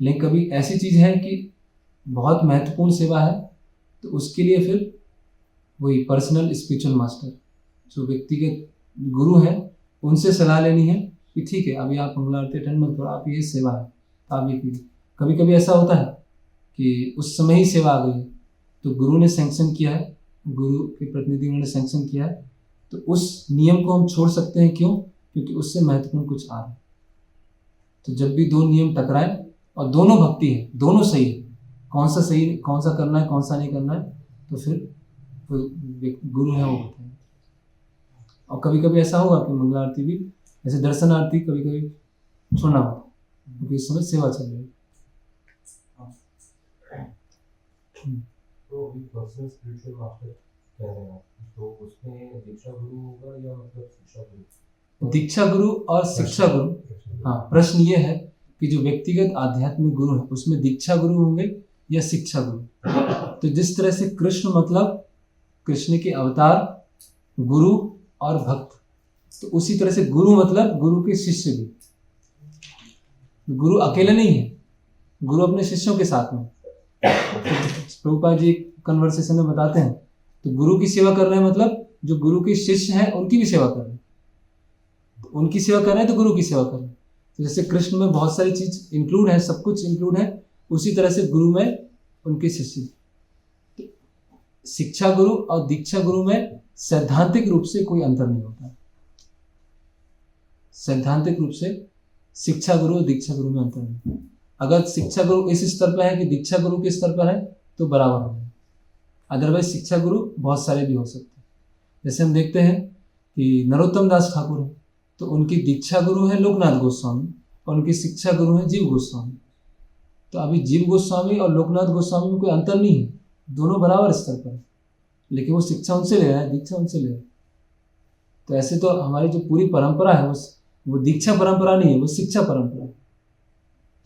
लेकिन कभी ऐसी चीज़ है कि बहुत महत्वपूर्ण सेवा है, तो उसके लिए फिर वही पर्सनल स्पिरिचुअल मास्टर जो व्यक्तिगत गुरु हैं उनसे सलाह लेनी है कि ठीक है अभी आप मंगला आरती अटेंड मत करो, आप ये सेवा है तो आप ये कीजिए। कभी कभी ऐसा होता है कि उस समय ही सेवा आ गई है, तो गुरु ने सैंक्शन किया है, गुरु के प्रतिनिधि उन्होंने सैंक्शन किया है, तो उस नियम को हम छोड़ सकते हैं। क्यों? क्योंकि उससे महत्वपूर्ण कुछ आ रहा है। तो जब भी दो नियम टकराए और दोनों भक्ति है, दोनों सही है, कौन सा सही, कौन सा करना है, कौन सा नहीं करना है, तो फिर गुरु है वो बताएंगे। और कभी कभी ऐसा होगा कि मंगला आरती भी, जैसे दर्शन आरती कभी कभी छोड़ना होगा क्योंकि इस समय सेवा चल रही है। तो अभी पर्सनल स्पिरिचुअल मास्टर कह रहे हैं आप, तो उसमें दीक्षा गुरु होगा या मतलब शिक्षा गुरु? दीक्षा गुरु और शिक्षा गुरु, हाँ, प्रश्न ये है कि जो व्यक्तिगत आध्यात्मिक गुरु है उसमें दीक्षा गुरु होंगे या शिक्षा गुरु। तो जिस तरह से कृष्ण मतलब कृष्ण के अवतार, गुरु और भक्त, तो उसी तरह से गुरु मतलब गुरु के शिष्य भी। गुरु अकेले नहीं है, गुरु अपने शिष्यों के साथ में। प्रभुपाद जी कन्वर्सेशन में बताते हैं, तो गुरु की सेवा कर रहे हैं मतलब जो गुरु के शिष्य हैं उनकी भी सेवा कर रहे हैं, तो उनकी सेवा कर रहे हैं तो गुरु की सेवा कर रहे हैं। तो जैसे कृष्ण में बहुत सारी चीज इंक्लूड है, सब कुछ इंक्लूड है, उसी तरह से गुरु में उनके शिष्य। शिक्षा गुरु और दीक्षा गुरु में सैद्धांतिक रूप से कोई अंतर नहीं होता। सैद्धांतिक रूप से शिक्षा गुरु और दीक्षा गुरु में अंतर नहीं। अगर शिक्षा गुरु इस स्तर पर है कि दीक्षा गुरु के स्तर पर है तो बराबर हो जाए, अदरवाइज शिक्षा गुरु बहुत सारे भी हो सकते हैं। जैसे हम देखते हैं कि नरोत्तम दास ठाकुर है, तो उनकी दीक्षा गुरु है लोकनाथ गोस्वामी और उनकी शिक्षा गुरु है जीव गोस्वामी। तो अभी जीव गोस्वामी और लोकनाथ गोस्वामी में कोई अंतर नहीं है, दोनों बराबर स्तर पर है, लेकिन वो शिक्षा उनसे ले रहा है, दीक्षा उनसे ले रहा है। तो ऐसे तो हमारी जो पूरी परंपरा है वो दीक्षा परंपरा नहीं है, वो शिक्षा परंपरा है।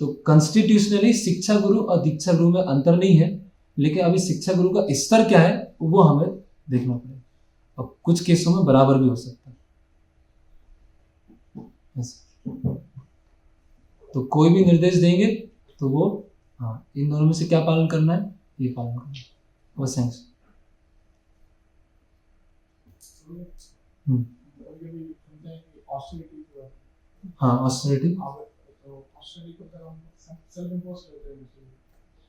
तो कॉन्स्टिट्यूशनली शिक्षा गुरु और दीक्षा गुरु में अंतर नहीं है, लेकिन अभी शिक्षा गुरु का स्तर क्या है वो हमें देखना पड़ेगा, और कुछ केसों में बराबर भी हो सकता है। तो कोई भी निर्देश देंगे तो वो, हाँ, इन दोनों में से क्या पालन करना है, ये पालन करना है, वो सेंस। हाँ, ऑस्टेरिटी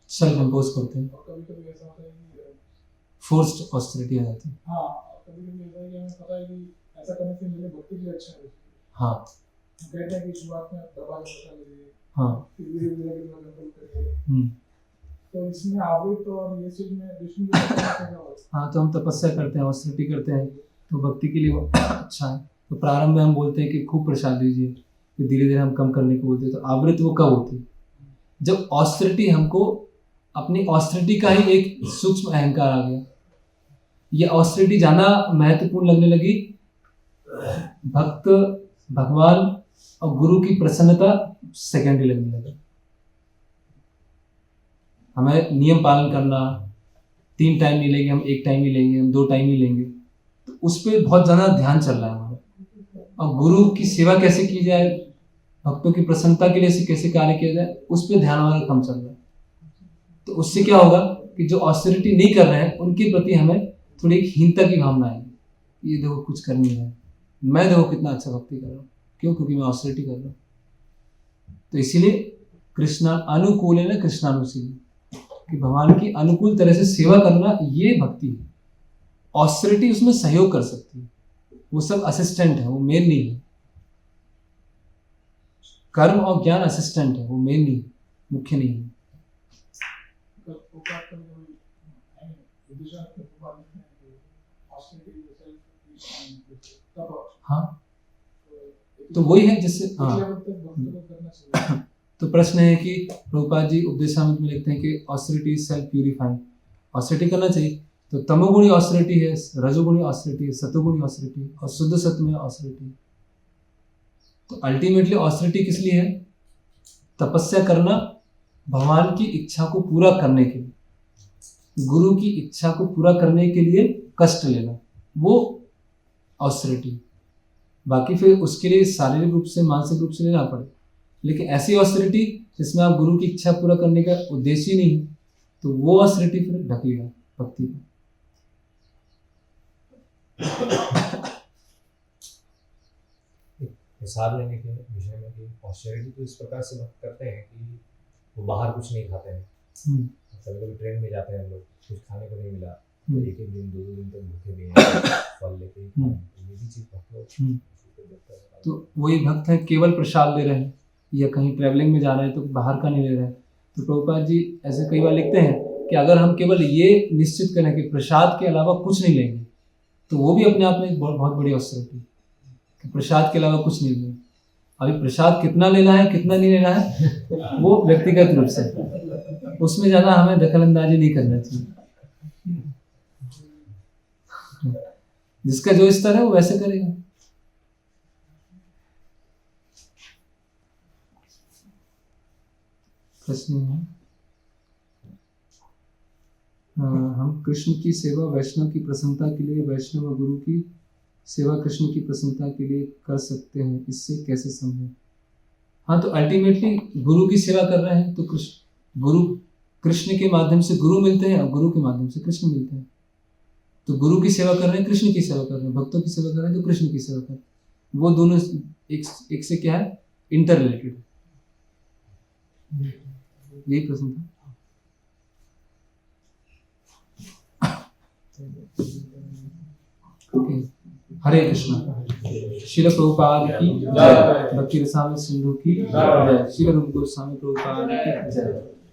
सेल्फ इम्पोज करते हैं, कभी-कभी ऐसा होता है कि फोर्स्ड ऑस्टेरिटी आ जाती है। हाँ, कभी-कभी ऐसा है कि हमें पता है कि ऐसा करने से मेरे भक्ति के लिए अच्छा है। हाँ, कहते हैं कि शुरुआत में दबा के बता लीजिए, हाँ, फिर धीरे-धीरे कंट्रोल करिए। तो इसमें आवृत और ये चीज में विष्णु जी का हाँ, तो हम तपस्या करते हैं, ऑस्टेरिटी करते हैं, तो भक्ति के लिए वो अच्छा है। तो प्रारंभ में हम बोलते हैं कि खूब प्रसाद लीजिए, फिर धीरे धीरे हम कम करने को बोलते हैं। तो आवृत वो कब होती है? जब ऑस्टेरिटी, हमको अपनी ऑस्टेरिटी का ही एक सूक्ष्म अहंकार आ गया, ये ऑस्टेरिटी जाना महत्वपूर्ण लगने लगी, भक्त, भगवान और गुरु की प्रसन्नता सेकेंडरी लगने लगी। हमें नियम पालन करना, 3 टाइम नहीं लेंगे, हम 1 टाइम ही लेंगे, हम 2 टाइम ही लेंगे, तो उस पर बहुत ज़्यादा ध्यान चल रहा है हमारा। और गुरु की सेवा कैसे की जाए, भक्तों की प्रसन्नता के लिए कैसे कार्य किया जाए, उस पर ध्यान हमारा कम चल रहा है। तो उससे क्या होगा कि कि जो ऑस्टेरिटी नहीं कर रहे हैं उनके प्रति हमें थोड़ी एक हीनता की भावना आएगी। ये देखो कुछ करनी है, मैं देखो कितना अच्छा भक्ति कर रहा हूँ, क्यों? क्योंकि मैं ऑस्टेरिटी कर रहा हूँ। तो इसीलिए कृष्णा अनुकूल है ना, कृष्णानुशील, कि भगवान की अनुकूल तरह से सेवा करना ये भक्ति है। ऑस्टेरिटी उसमें सहयोग कर सकती है, वो सब असिस्टेंट है, वो मेन नहीं है। कर्म और ज्ञान असिस्टेंट है, वो मेन नहीं है, मुख्य नहीं है। हाँ, तो वही है जिससे तो प्रश्न है कि प्रभुपाद जी उपदेशामृत में लिखते हैं कि austerity is self purifying. Austerity करना चाहिए, तो तमोगुणी ऑस्टेरिटी है, रजोगुणी ऑस्टेरिटी है, सतोगुणी ऑस्टेरिटी और शुद्ध सत्व में ऑस्टेरिटी। तो अल्टीमेटली ऑस्टेरिटी किस लिए है? तपस्या करना भगवान की इच्छा को पूरा करने के लिए, गुरु की इच्छा को पूरा करने के लिए कष्ट लेना, वो ऑस्टेरिटी। बाकी फिर उसके लिए शारीरिक रूप से मानसिक रूप से लेना पड़े, लेकिन ऐसी ऑस्टेरिटी जिसमें आप गुरु की इच्छा पूरा करने का उद्देश्य ही नहीं है, तो वो ऑस्टेरिटी फिर ढकेगा भक्ति को। हिसाब लेने के विषय में कि ऑस्टेरिटी तो इस प्रकार से भक्त करते हैं कि वो बाहर कुछ नहीं खाते हैं। कभी कभी ट्रेन में जाते हैं हम लोग, कुछ खाने को नहीं मिला तो एक एक दिन दो दिन तक भूखे भी हैं, फल लेके ये भी चीज भक्त। तो वही भक्त है, केवल प्रसाद ले रहे हैं या कहीं ट्रैवलिंग में जा रहे हैं तो बाहर का नहीं ले रहे हैं। तो प्रभुपाद जी ऐसे कई बार लिखते हैं कि अगर हम केवल ये निश्चित करें कि प्रसाद के अलावा कुछ नहीं लेंगे, तो वो भी अपने आप में एक बहुत बड़ी ऑस्टेरिटी कि प्रसाद के अलावा कुछ नहीं लेंगे। अभी प्रसाद कितना लेना है कितना नहीं लेना है वो व्यक्तिगत रूप से, उसमें ज़्यादा हमें दखलंदाजी नहीं करना चाहिए। जिसका जो स्तर है वो वैसे करेगा। प्रश्न है, हम कृष्ण की सेवा वैष्णव की प्रसन्नता के लिए, वैष्णव और गुरु की सेवा कृष्ण की प्रसन्नता के लिए कर सकते हैं, इससे कैसे समझें? हाँ, तो अल्टीमेटली गुरु की सेवा कर रहे हैं तो कृष्ण के माध्यम से गुरु मिलते हैं और गुरु के माध्यम से कृष्ण मिलते हैं। तो गुरु की सेवा कर रहे हैं, कृष्ण की सेवा कर रहे हैं, भक्तों की सेवा कर रहे हैं तो कृष्ण की सेवा कर रहे हैं। वो दोनों एक से क्या है, इंटर रिलेटेड। यही प्रश्न था। हरे कृष्णा। श्रील प्रभुपाद की जय। भक्ति रसामृत सिंधु की जय। श्रील रूप गोस्वामी प्रभुपाद की जय।